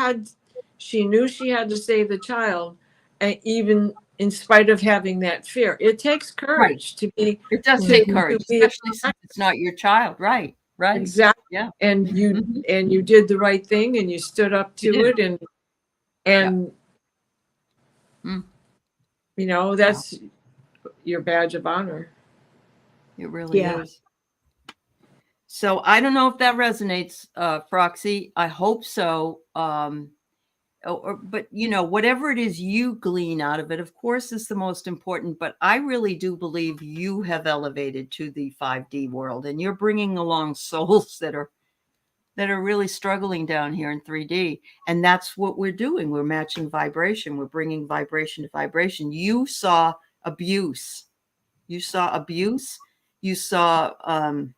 S2: knew she had to save the child, and even in spite of having that fear, it takes courage to be.
S1: It does take courage, especially since it's not your child. Right.
S2: Exactly.
S1: Yeah.
S2: And you did the right thing, and you stood up to it, and that's your badge of honor.
S1: It really is. So I don't know if that resonates, Froxy. I hope so. But whatever it is you glean out of it, of course, is the most important. But I really do believe you have elevated to the 5D world, and you're bringing along souls that are really struggling down here in 3D. And that's what we're doing. We're matching vibration. We're bringing vibration to vibration. You saw abuse. You saw abuse. You saw an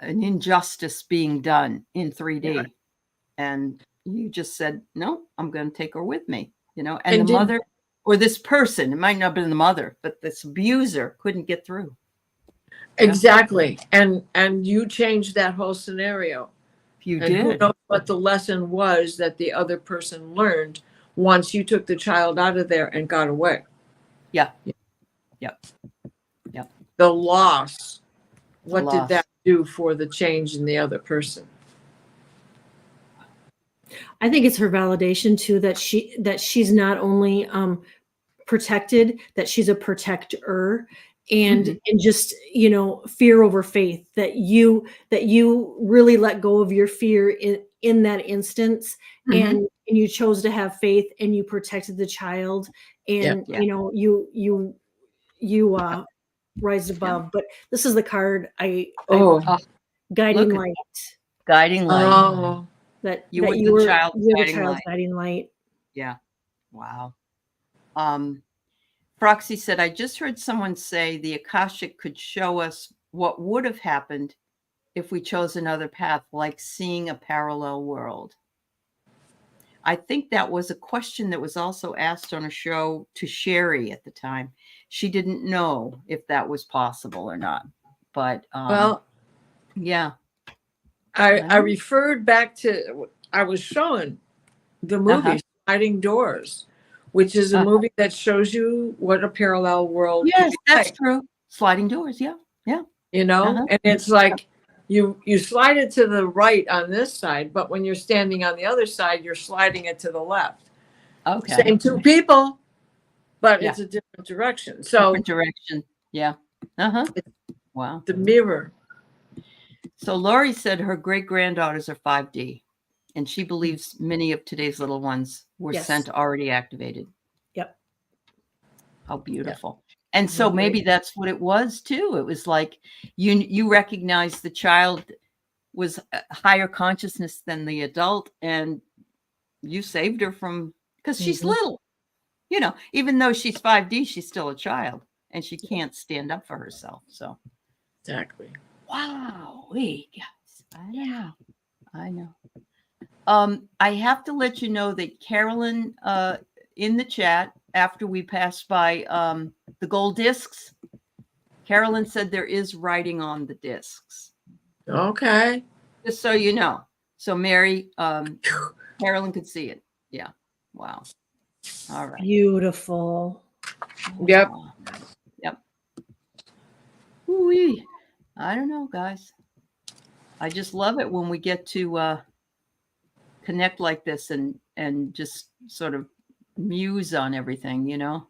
S1: injustice being done in 3D, and you just said, no, I'm going to take her with me, and the mother, or this person, it might not have been the mother, but this abuser couldn't get through.
S2: Exactly. And you changed that whole scenario.
S1: You
S2: and
S1: did.
S2: Who knows what the lesson was that the other person learned once you took the child out of there and got away.
S1: Yeah.
S2: The loss. What did that do for the change in the other person?
S3: I think it's her validation too, that she's not only protected, that she's a protector, and just fear over faith, that you really let go of your fear in that instance, and you chose to have faith, and you protected the child, and you rise above. But this is the card guiding light.
S1: Guiding light.
S3: That
S1: you were
S3: the
S1: child's
S3: guiding light.
S1: Yeah. Wow. Froxy said, I just heard someone say the Akashic could show us what would have happened if we chose another path, like seeing a parallel world. I think that was a question that was also asked on a show to Sherry at the time. She didn't know if that was possible or not. But
S2: Well,
S1: yeah.
S2: I referred back to, I was showing the movie Sliding Doors, which is a movie that shows you what a parallel world
S1: Yes,
S2: could be
S1: that's
S2: like.
S1: true. Sliding doors, yeah.
S2: You know, and it's like you slide it to the right on this side, but when you're standing on the other side, you're sliding it to the left.
S1: Okay.
S2: Same two people, but
S1: Yeah.
S2: it's a different direction. So
S1: Different direction. Yeah. Wow.
S2: the mirror.
S1: So Lori said her great granddaughters are 5D, and she believes many of today's little ones were sent already activated.
S3: Yep.
S1: How beautiful. And so maybe that's what it was too. It was like you recognize the child was a higher consciousness than the adult, and you saved her from, because she's little, you know, even though she's 5D, she's still a child and she can't stand up for herself. So
S2: Exactly.
S1: wow, guys, I know. I have to let you know that Carolyn, in the chat, after we passed by the gold discs, Carolyn said there is writing on the discs.
S2: Okay.
S1: Just so you know. So Mary, Carolyn could see it. Yeah. Wow. All right.
S3: Beautiful.
S2: Yep.
S1: Yep. Ooh-wee. I don't know, guys. I just love it when we get to connect like this and just sort of muse on everything, you know?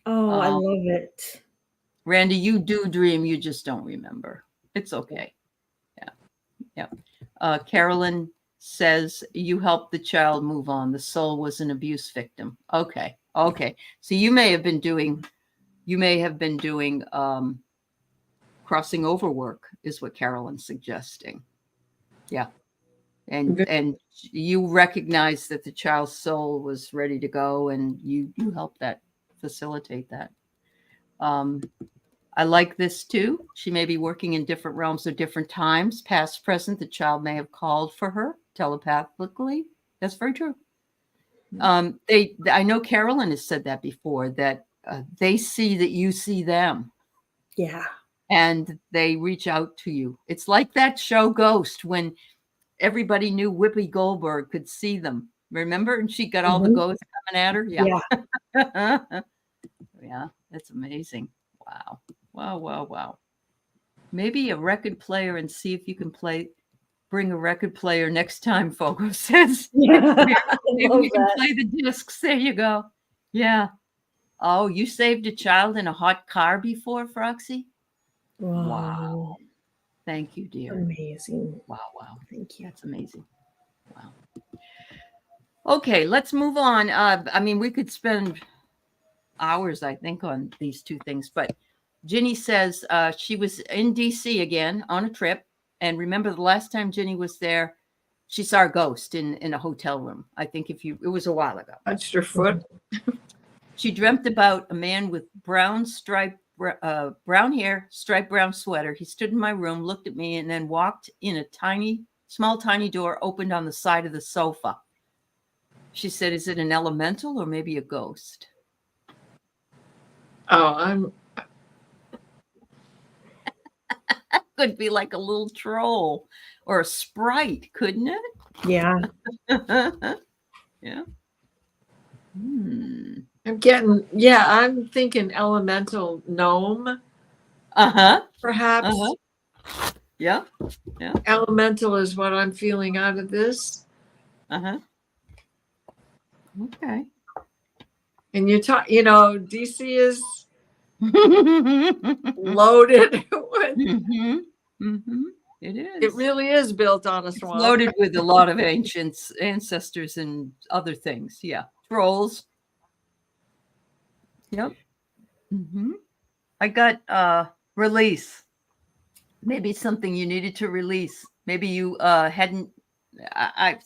S3: Oh, I love it.
S1: Randy, you do dream, you just don't remember. It's okay. Yeah. Carolyn says you helped the child move on. The soul was an abuse victim. Okay. So you may have been doing crossing over work is what Carolyn's suggesting. Yeah. And you recognize that the child's soul was ready to go, and you helped that facilitate that. I like this too. She may be working in different realms or different times, past, present. The child may have called for her telepathically. That's very true. I know Carolyn has said that before, that they see that you see them.
S3: Yeah.
S1: And they reach out to you. It's like that show Ghost, when everybody knew Whoopi Goldberg could see them. Remember? And she got all the ghosts coming at her. Yeah. Yeah. That's amazing. Wow. Maybe a record player, and see if you can bring a record player next time, Fogo says. Maybe you can play the discs. There you go. Yeah. Oh, you saved a child in a hot car before, Froxy? Wow. Thank you, dear.
S3: Amazing.
S1: Wow.
S3: Thank you.
S1: That's amazing. Wow. Okay, let's move on. I mean, we could spend hours, I think, on these two things, but Ginny says she was in DC again on a trip. And remember, the last time Ginny was there, she saw a ghost in a hotel room. I think it was a while ago.
S2: Touched her foot.
S1: She dreamt about a man with brown hair, striped brown sweater. He stood in my room, looked at me, and then walked in a small tiny door opened on the side of the sofa. She said, is it an elemental or maybe a ghost?
S2: Oh,
S1: Could be like a little troll or a sprite, couldn't it?
S3: Yeah.
S1: Yeah.
S2: I'm thinking elemental gnome. Perhaps.
S1: Yeah.
S2: Elemental is what I'm feeling out of this.
S1: Okay.
S2: And DC is loaded with.
S1: It is.
S2: It really is built on a swamp.
S1: Loaded with a lot of ancient ancestors and other things. Yeah. Trolls. Yep. I got release. Maybe something you needed to release. Maybe you hadn't.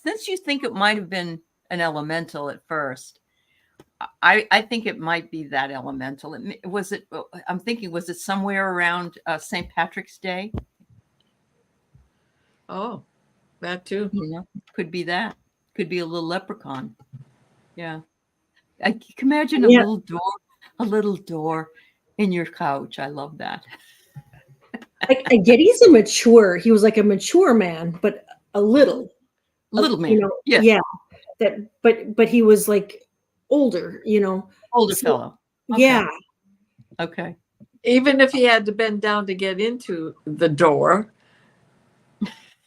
S1: Since you think it might have been an elemental at first, I think it might be that elemental. I'm thinking, was it somewhere around St. Patrick's Day?
S2: Oh, that too.
S1: Could be that. Could be a little leprechaun. Yeah. I can imagine
S3: Yeah.
S1: a little door in your couch. I love that.
S3: I get he was like a mature man, but a little,
S1: Little
S3: you
S1: man.
S3: know,
S1: Yes.
S3: yeah. But he was like older, you know.
S1: Older
S3: So,
S1: fellow. Okay.
S3: yeah.
S1: Okay.
S2: Even if he had to bend down to get into the door,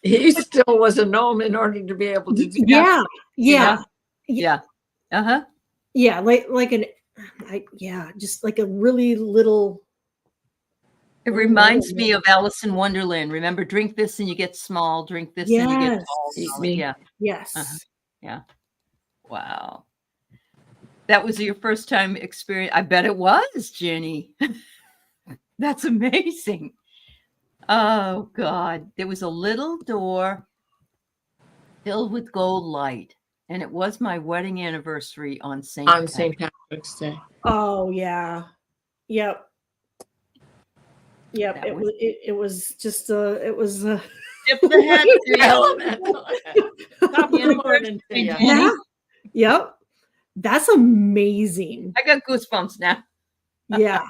S2: he still was a gnome in order to be able to do that.
S3: Yeah. Yeah.
S1: Yeah. Uh-huh.
S3: Yeah. Just like a really little.
S1: It reminds me of Alice in Wonderland. Remember, drink this and you get small, drink this and you get
S3: Yes.
S1: tall.
S2: Eat me.
S1: Yeah.
S3: Yes.
S1: Uh-huh. Yeah. Wow. That was your first time experience. I bet it was, Jenny. That's amazing. Oh, God. There was a little door filled with gold light. And it was my wedding anniversary on St.
S2: Patrick's Day.
S3: Oh, yeah. Yep. Yep.
S1: That
S3: It was just it was
S1: Tip the hat to you.
S2: Elemental. Top of the morning to you.
S3: yeah. Yep. That's amazing.
S1: I got goosebumps now.
S3: Yeah.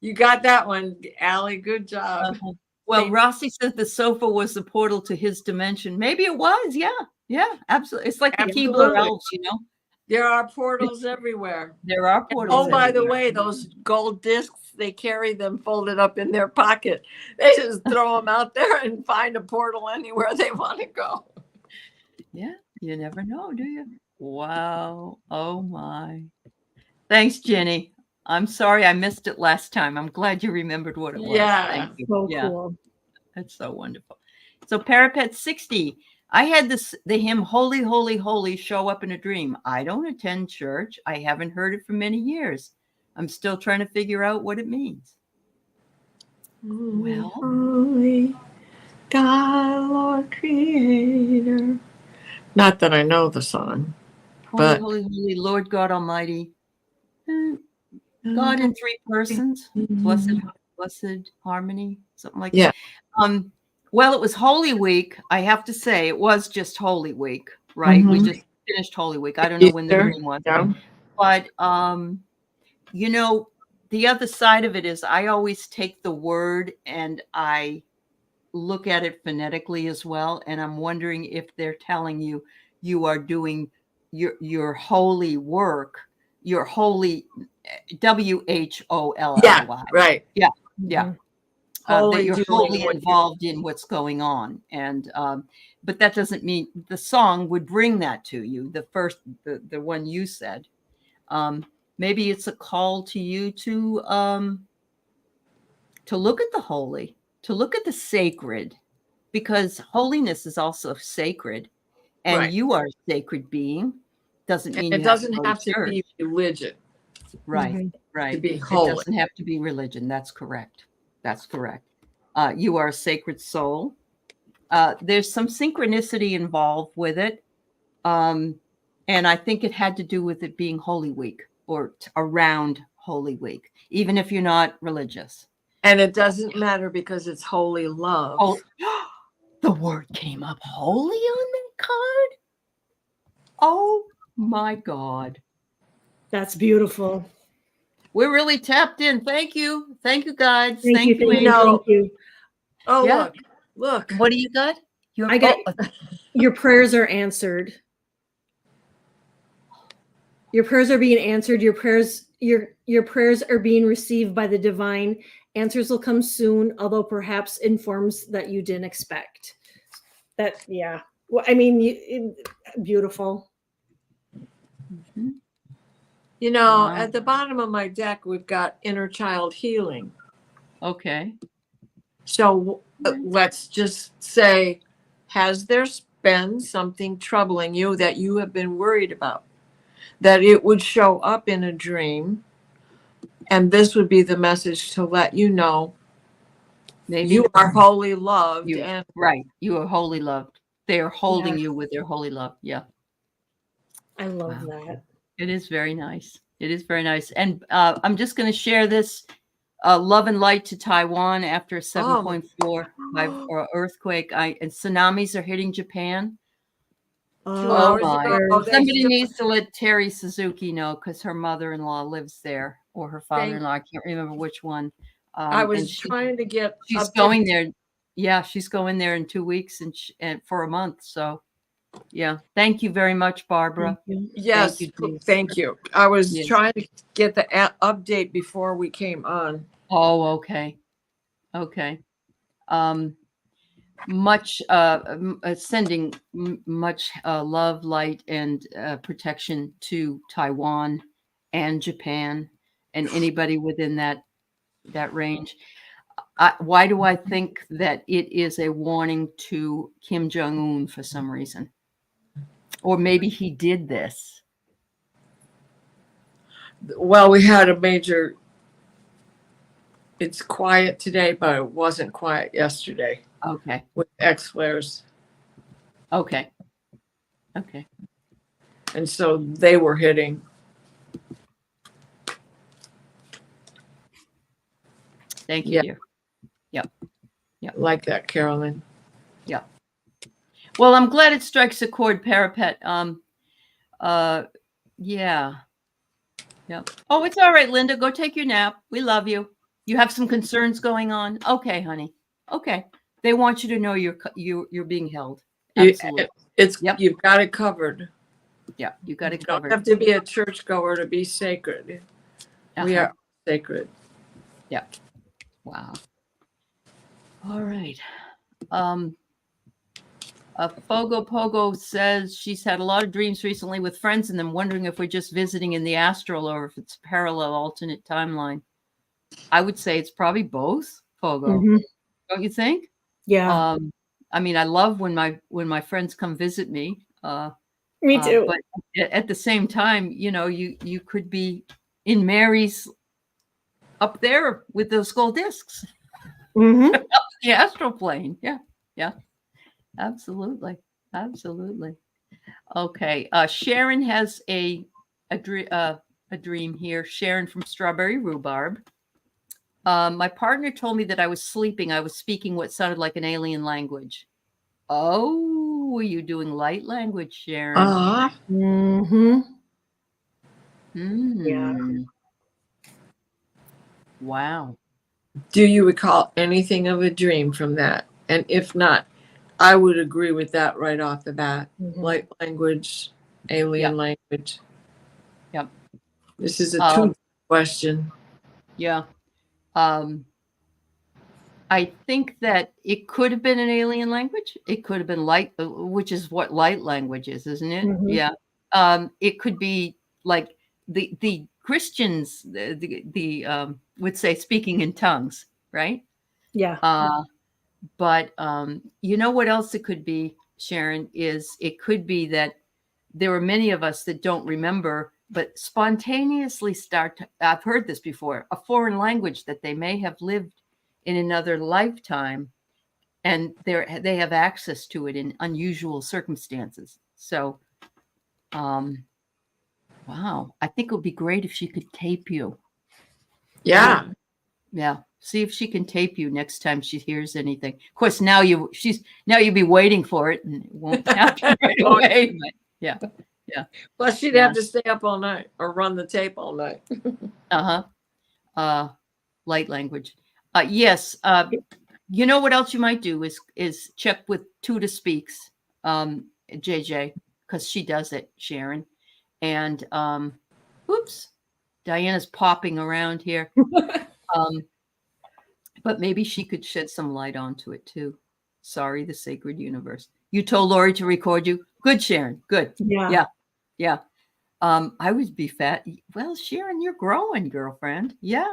S2: You got that one, Aley. Good job.
S1: Well, Rossi said the sofa was the portal to his dimension. Maybe it was. Yeah. Yeah, absolutely. It's like the Keebler
S2: Absolutely.
S1: elves, you know.
S2: There are portals everywhere.
S1: There are portals.
S2: Oh, by the
S1: everywhere.
S2: way, those gold discs, they carry them folded up in their pocket. They just throw them out there and find a portal anywhere they want to go.
S1: Yeah, you never know, do you? Wow. Oh, my. Thanks, Jenny. I'm sorry I missed it last time. I'm glad you remembered what it was.
S2: Yeah.
S1: Thank you.
S3: So
S1: Yeah,
S3: cool.
S1: that's so wonderful. So Parapet 60. I had the hymn Holy, Holy, Holy show up in a dream. I don't attend church. I haven't heard it for many years. I'm still trying to figure out what it means. Well,
S2: Holy God, Lord Creator. Not that I know the song.
S1: Holy,
S2: But-
S1: Holy, Holy, Lord God Almighty. God in three persons. Blessed harmony, something like
S2: Yeah.
S1: that. Well, it was Holy Week. I have to say, it was just Holy Week, right? We
S2: Mhm.
S1: just finished Holy Week. I don't know when the
S2: Easter,
S1: dream was,
S2: Yeah.
S1: but you know, the other side of it is I always take the word and I look at it phonetically as well. And I'm wondering if they're telling you you are doing your holy work, your holy WHOLLY.
S2: Yeah, right.
S1: Yeah. That
S2: Holy
S1: you're
S2: doing
S1: wholly
S2: what you-
S1: involved in what's going on. And but that doesn't mean the song would bring that to you. The one you said. Maybe it's a call to you to look at the holy, to look at the sacred, because holiness is also sacred, and
S2: Right.
S1: you are a sacred being. Doesn't mean
S2: It
S1: you
S2: doesn't
S1: go
S2: have to
S1: church.
S2: be religion.
S1: Right,
S3: Mhm.
S1: right.
S2: To be
S1: It
S2: holy.
S1: doesn't have to be religion. That's correct. That's correct. You are a sacred soul. There's some synchronicity involved with it. And I think it had to do with it being Holy Week or around Holy Week, even if you're not religious.
S2: And it doesn't matter because it's holy love.
S1: Oh, the word came up holy on that card. Oh my God.
S3: That's beautiful.
S1: We're really tapped in. Thank you. Thank you, guys.
S3: Thank you. Thank you.
S1: Angel.
S3: Thank you.
S2: Oh,
S1: Yeah.
S2: look.
S1: What do you got?
S3: I got your prayers are answered. Your prayers are being answered. Your prayers are being received by the divine. Answers will come soon, although perhaps in forms that you didn't expect. That, yeah. Well, I mean, beautiful.
S1: Mm-hmm.
S2: You know,
S1: Wow.
S2: at the bottom of my deck, we've got inner child healing.
S1: Okay.
S2: So let's just say, has there been something troubling you that you have been worried about? That it would show up in a dream, and this would be the message to let you know
S1: Maybe
S2: you are wholly loved. And
S1: right. You are wholly loved. They are holding you with their holy love. Yeah.
S3: I love that.
S1: It is very nice. It is very nice. And I'm just going to share this love and light to Taiwan after a 7.4 earthquake. And tsunamis are hitting Japan.
S2: hours
S1: my.
S2: ago. Oh, they
S1: Somebody
S2: still-
S1: needs to let Terry Suzuki know because her mother-in-law lives there, or her father-in-law. I can't remember which one.
S2: I
S1: And
S2: was trying to get.
S1: she's
S2: updated.
S1: going there. Yeah, she's going there in 2 weeks and for a month. So, yeah. Thank you very much, Barbara.
S2: Yes,
S1: Thank you,
S2: thank you. I was
S1: Yes.
S2: trying to get the update before we came on.
S1: Oh, okay. Okay. Much sending much love, light, and protection to Taiwan and Japan and anybody within that range. Why do I think that it is a warning to Kim Jong-un for some reason? Or maybe he did this.
S2: Well, we had a major. It's quiet today, but it wasn't quiet yesterday
S1: Okay.
S2: with X flares,
S1: Okay. Okay.
S2: and so they were hitting.
S1: Thank you,
S2: Yeah.
S1: dear. Yep.
S2: Like that, Carolyn.
S1: Yep. Well, I'm glad it strikes a chord, Parapet. Yeah. Yep. Oh, it's all right, Linda. Go take your nap. We love you. You have some concerns going on. Okay, honey. Okay. They want you to know you're being held. Absolutely.
S2: Yep. You've got it covered.
S1: Yeah, you got it
S2: You don't
S1: covered.
S2: have to be a churchgoer to be sacred. We are sacred.
S1: Yeah. Wow. All right. Fogo Pogo says she's had a lot of dreams recently with friends in them, wondering if we're just visiting in the astral or if it's parallel alternate timeline. I would say it's probably both, Fogo.
S3: Mhm.
S1: Don't you think?
S3: Yeah.
S1: I mean, I love when my friends come visit me.
S3: Me too.
S1: But at the same time, you could be in Mary's up there with those gold discs.
S3: Mhm.
S1: The astral plane. Yeah. Yeah. Absolutely. Absolutely. Okay. Sharon has a dream here. Sharon from Strawberry Rhubarb. My partner told me that I was sleeping. I was speaking what sounded like an alien language. Oh, were you doing light language, Sharon?
S3: Mhm.
S1: Yeah. Wow.
S2: Do you recall anything of a dream from that? And if not, I would agree with that right off the bat.
S3: Mhm.
S2: Light language, alien language.
S1: Yep.
S2: This is a two question.
S1: Yeah. I think that it could have been an alien language. It could have been light, which is what light language is, isn't it?
S3: Mhm.
S1: Yeah. It could be like the Christians, the would say speaking in tongues, right?
S3: Yeah.
S1: But you know what else it could be, Sharon, is it could be that there are many of us that don't remember, but spontaneously I've heard this before, a foreign language that they may have lived in another lifetime, and they have access to it in unusual circumstances. So, wow, I think it would be great if she could tape you.
S2: Yeah.
S1: Yeah. See if she can tape you next time she hears anything. Of course, now you'll be waiting for it, and it won't happen right away. But yeah.
S2: Plus, she'd have to stay up all night or run the tape all night.
S1: Light language. Yes. You know what else you might do is check with Tuda Speaks, JJ, because she does it, Sharon. And oops, Diana's popping around here. But maybe she could shed some light onto it too. Sorry, the sacred universe. You told Lori to record you. Good, Sharon. Good.
S3: Yeah.
S1: Yeah. I would be fat. Well, Sharon, you're growing, girlfriend. Yeah.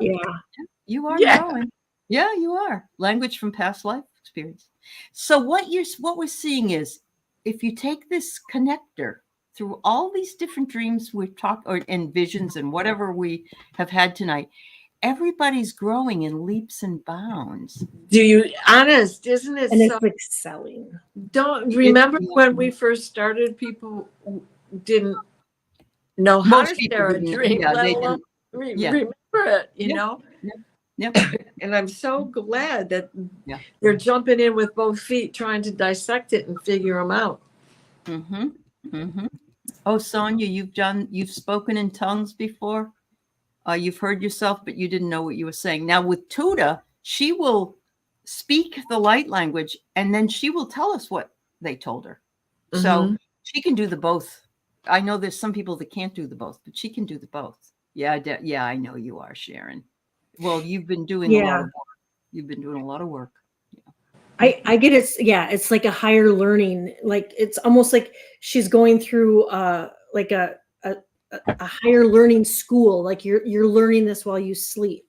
S1: You are growing. Yeah, you are. Language from past life experience. So what we're seeing is if you take this connector through all these different dreams we've talked and visions and whatever we have had tonight, everybody's growing in leaps and bounds.
S2: Do you honest? Isn't it?
S3: And it's excelling.
S2: Don't remember when we first started, people didn't know how to share a dream, let alone remember it, you know?
S1: Yep.
S2: And I'm so glad that they're jumping in with both feet trying to dissect it and figure them out.
S1: Mm-hmm. Mm-hmm. Oh, Sonia, you've spoken in tongues before. You've heard yourself, but you didn't know what you were saying. Now with Tuda, she will speak the light language, and then she will tell us what they told her. So she can do the both. I know there's some people that can't do the both, but she can do the both. Yeah, yeah, I know you are, Sharon. Well, you've been doing a lot of work. You've been doing a lot of work. Yeah.
S3: I get it. Yeah, it's like a higher learning. Like it's almost like she's going through like a higher learning school. Like you're learning this while you sleep.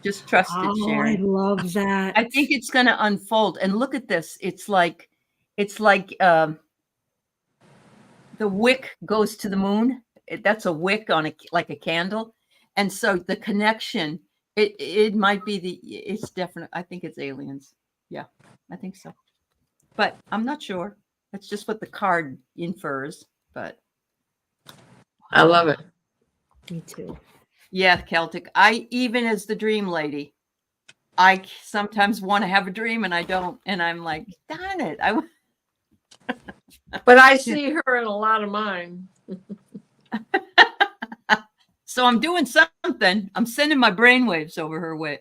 S1: Just trust it, Sharon.
S3: I love that.
S1: I think it's going to unfold. And look at this. It's like the wick goes to the moon. That's a wick on like a candle. And so the connection, it might be it's definite. I think it's aliens. Yeah, I think so. But I'm not sure. That's just what the card infers. But
S2: I love it.
S3: Me too.
S1: Yeah, Celtic. Even as the dream lady, I sometimes want to have a dream and I don't. And I'm like, darn it.
S2: But I see her in a lot of mine.
S1: So I'm doing something. I'm sending my brainwaves over her way.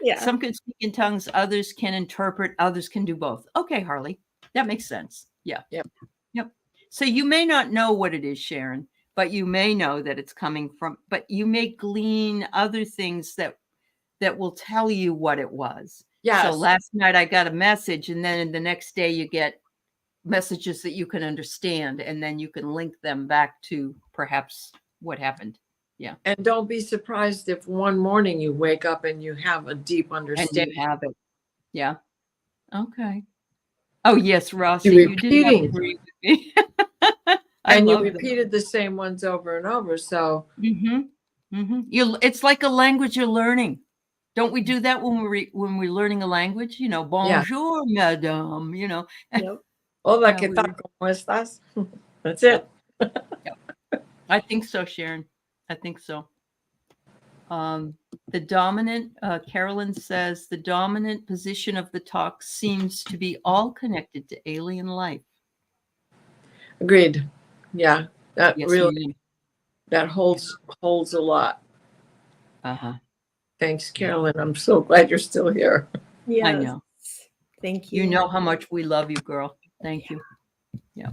S3: Yeah.
S1: Some can speak in tongues, others can interpret, others can do both. Okay, Harley, that makes sense. Yeah.
S2: Yep.
S1: So you may not know what it is, Sharon, but you may know that it's coming from, but you may glean other things that will tell you what it was.
S2: Yes.
S1: So last night I got a message, and then the next day you get messages that you can understand, and then you can link them back to perhaps what happened. Yeah.
S2: And don't be surprised if one morning you wake up and you have a deep understanding.
S1: And you have it. Yeah. Okay. Oh yes, Rossi,
S2: You're
S1: you did agree with me.
S2: And you repeated the same ones over and over. So
S1: it's like a language you're learning. Don't we do that when we're learning a language? You know, bonjour, madame. You know.
S2: Yep. Hola, ¿qué tal? ¿Cómo estás? That's it.
S1: I think so, Sharon. I think so. The dominant, Carolyn says, the dominant position of the talk seems to be all connected to alien life.
S2: Agreed. Yeah, that
S1: Yes,
S2: really, that holds a lot.
S1: Uh-huh.
S2: Thanks, Carolyn. I'm so glad you're still here.
S3: Yeah,
S1: I know.
S3: Thank you.
S1: You know how much we love you, girl. Thank you. Yeah.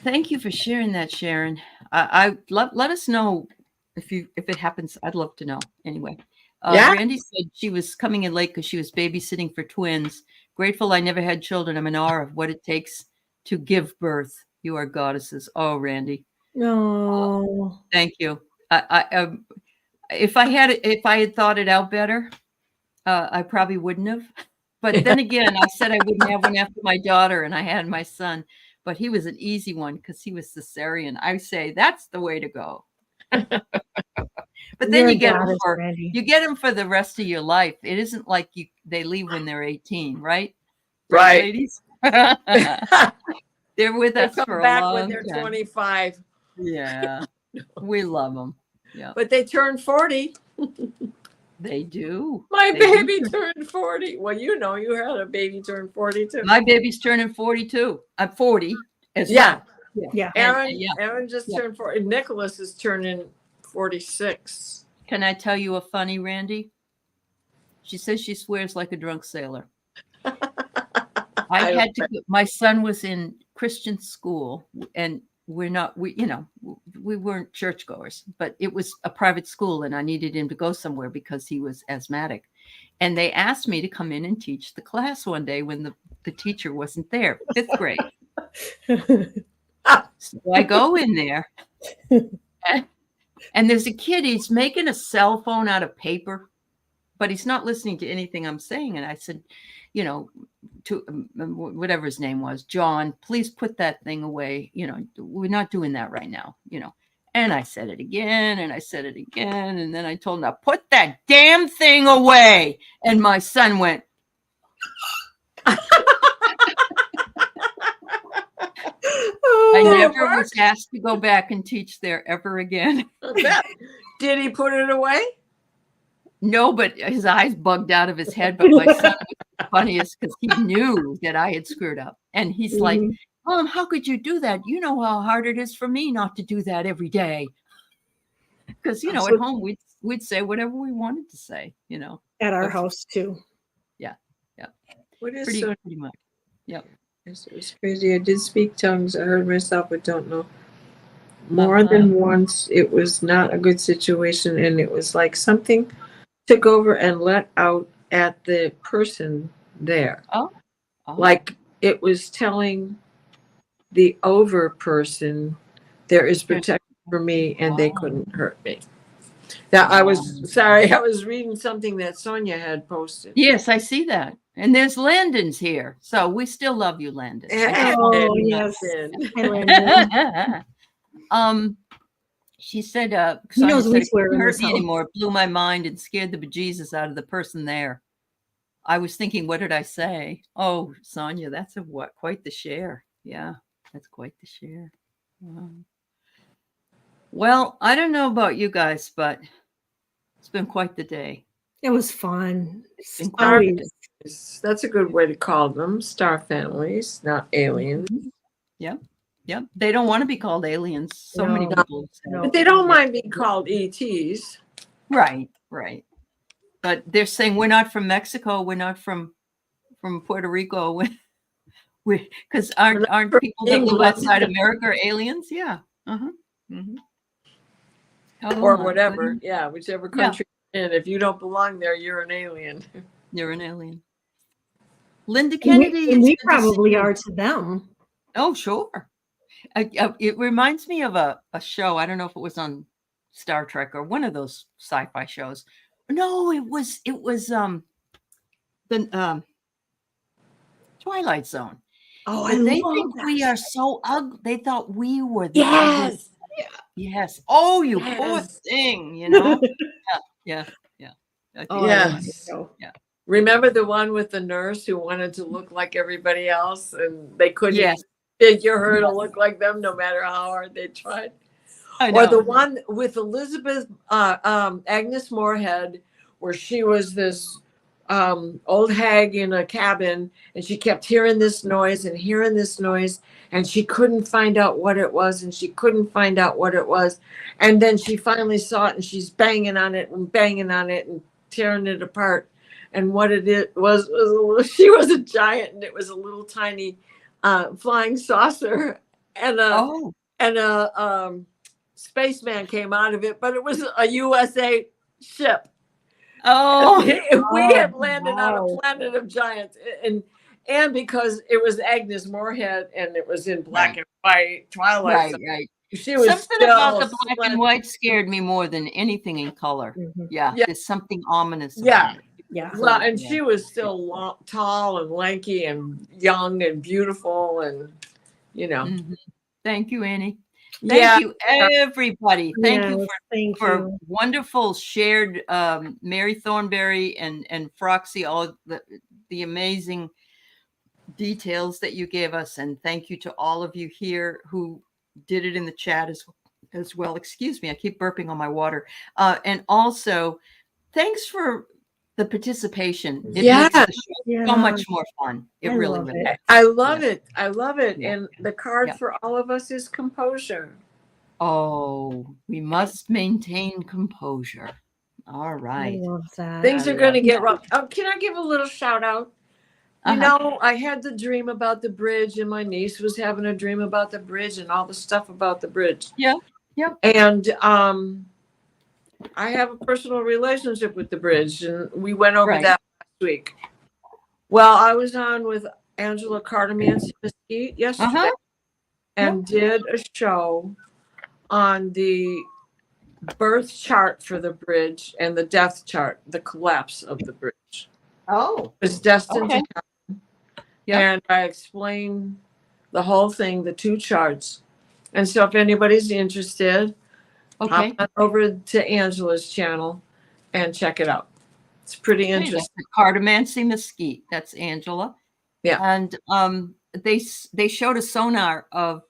S1: Thank you for sharing that, Sharon. I let us know if it happens. I'd love to know. Anyway, Randy said she was coming in late because she was babysitting for twins. Grateful I never had children. I'm in awe of what it takes to give birth. You are goddesses. Oh, Randy.
S3: No.
S1: Thank you. If I had thought it out better, I probably wouldn't have. But then again, I said I wouldn't have one after my daughter, and I had my son. But he was an easy one because he was cesarean. I say that's the way to go. But then you get them for the rest of your life. It isn't like they leave when they're 18, right?
S2: Right.
S1: Ladies? They're with us for a long time.
S2: When they're 25.
S1: Yeah. We love them. Yeah.
S2: But they turn 40.
S1: They do.
S2: My baby turned 40. Well, you know, you had a baby turn 40 too.
S1: My baby's turning 42. I'm 40 as
S2: well.
S3: Yeah.
S2: Aaron just turned 40. Nicholas is turning 46.
S1: Can I tell you a funny, Randy? She says she swears like a drunk sailor. My son was in Christian school, and we weren't churchgoers, but it was a private school, and I needed him to go somewhere because he was asthmatic. And they asked me to come in and teach the class one day when the teacher wasn't there, 5th grade. So I go in there, and there's a kid, he's making a cell phone out of paper, but he's not listening to anything I'm saying. And I said, to whatever his name was, John, please put that thing away. We're not doing that right now, And I said it again, and I said it again. And then I told him, now put that damn thing away. And my son went. I never was asked to go back and teach there ever again.
S2: Did he put it away?
S1: No, but his eyes bugged out of his head. But my son was funniest because he knew that I had screwed up. And he's like,
S3: Mhm.
S1: Mom, how could you do that? You know how hard it is for me not to do that every day. Because, you know, at home, we'd say whatever we wanted to say, you know.
S3: At our
S1: That's-
S3: house too.
S1: Yeah. Yeah.
S2: What is
S1: Pretty,
S2: so?
S1: pretty much. Yeah.
S2: It was crazy. I did speak tongues. I heard myself, but don't know. More than once, it was not a good situation, and it was like something took over and let out at the person there.
S1: Oh.
S2: Like it was telling the over person there is protection for me and they couldn't hurt me. Now I was sorry, I was reading something that Sonia had posted.
S1: Yes, I see that. And there's Landon's here. So we still love you, Landon.
S3: Oh, yes. Hi, Landon.
S1: She said,
S3: He
S1: Sonia
S3: knows
S1: said,
S3: we
S1: it
S3: swear
S1: couldn't
S3: in
S1: hurt
S3: this
S1: me
S3: house.
S1: anymore. It blew my mind and scared the bejesus out of the person there. I was thinking, what did I say? Oh, Sonia, that's quite the share. Yeah, that's quite the share. Wow. Well, I don't know about you guys, but it's been quite the day.
S3: It was fun.
S2: Star families. That's a good way to call them. Star families, not aliens.
S1: Yep. Yep. They don't want to be called aliens. So many people say.
S2: But they don't mind being called ETs.
S1: Right, right. But they're saying we're not from Mexico. We're not from Puerto Rico. Because aren't people that live outside America aliens? Yeah. Uh-huh. Mm-hmm.
S2: Or whatever. Yeah, whichever country you're in. If you don't belong there, you're an alien.
S1: You're an alien. Linda Kennedy.
S3: And we probably are to them.
S1: Oh, sure. It reminds me of a show. I don't know if it was on Star Trek or one of those sci-fi shows. No, it was the Twilight Zone.
S3: Oh,
S1: they think we are so ugly. They thought we were the
S2: yes.
S1: Yes. Oh, you poor thing, you know? Yeah.
S2: Oh, yes.
S1: Yeah.
S2: Remember the one with the nurse who wanted to look like everybody else and they couldn't figure her to look like them no matter how hard they tried? Or the one with Elizabeth Agnes Moorehead where she was this old hag in a cabin and she kept hearing this noise and she couldn't find out what it was and then she finally saw it and she's banging on it and tearing it apart, and what it was she was a giant and it was a little tiny flying saucer and a spaceman came out of it, but it was a USA ship.
S1: Oh,
S2: we had landed on a planet of giants, and because it was Agnes Moorehead and it was in black and white Twilight.
S1: Right.
S2: She was
S1: something about the black and white scared me more than anything in color. Yeah, there's something ominous.
S2: Yeah. Well, and she was still tall and lanky and young and beautiful, and you know.
S1: Mm-hmm. Thank you, Annie. Thank you, everybody. Thank you for wonderful shared Mary Thornberry and Froxy, all the amazing details that you gave us. And thank you to all of you here who did it in the chat as well. Excuse me, I keep burping on my water. And also, thanks for the participation. It makes the show so much more fun. It really is.
S2: I love it. And the card for all of us is composure.
S1: Oh, we must maintain composure. All right.
S3: I love that.
S2: Things are going to get rough. Oh, can I give a little shout out? You know, I had the dream about the bridge, and my niece was having a dream about the bridge and all the stuff about the bridge.
S1: Yeah.
S2: And I have a personal relationship with the bridge, and we went over that last week. Well, I was on with Angela Cartermancy Mesquite yesterday and did a show on the birth chart for the bridge and the death chart, the collapse of the bridge.
S1: Oh.
S2: It's destined to happen. And I explained the whole thing, the two charts. And so if anybody's interested, hop on over to Angela's channel and check it out. It's pretty interesting.
S1: Cartomancy Mesquite. That's Angela.
S2: Yeah.
S1: And they showed a sonar of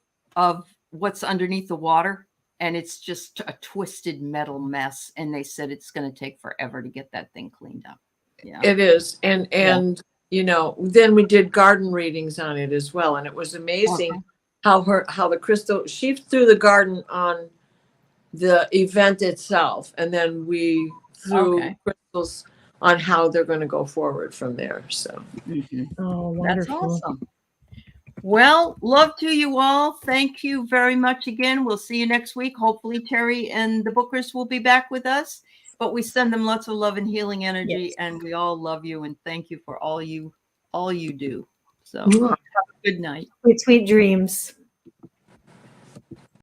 S1: what's underneath the water, and it's just a twisted metal mess. And they said it's going to take forever to get that thing cleaned up. Yeah.
S2: It is. And then we did garden readings on it as well. And it was amazing
S1: Okay.
S2: how the crystal, she threw the garden on the event itself. And then we threw
S1: Okay.
S2: crystals on how they're going to go forward from there. So
S1: Mhm.
S3: Oh,
S1: That's
S3: wonderful.
S1: awesome. Well, love to you all. Thank you very much again. We'll see you next week. Hopefully Teri and the Bookers will be back with us, but we send them lots of love and healing energy,
S3: Yes.
S1: and we all love you and thank you for all you do. So
S2: Mwah.
S1: have a good night.
S3: Sweet, sweet dreams.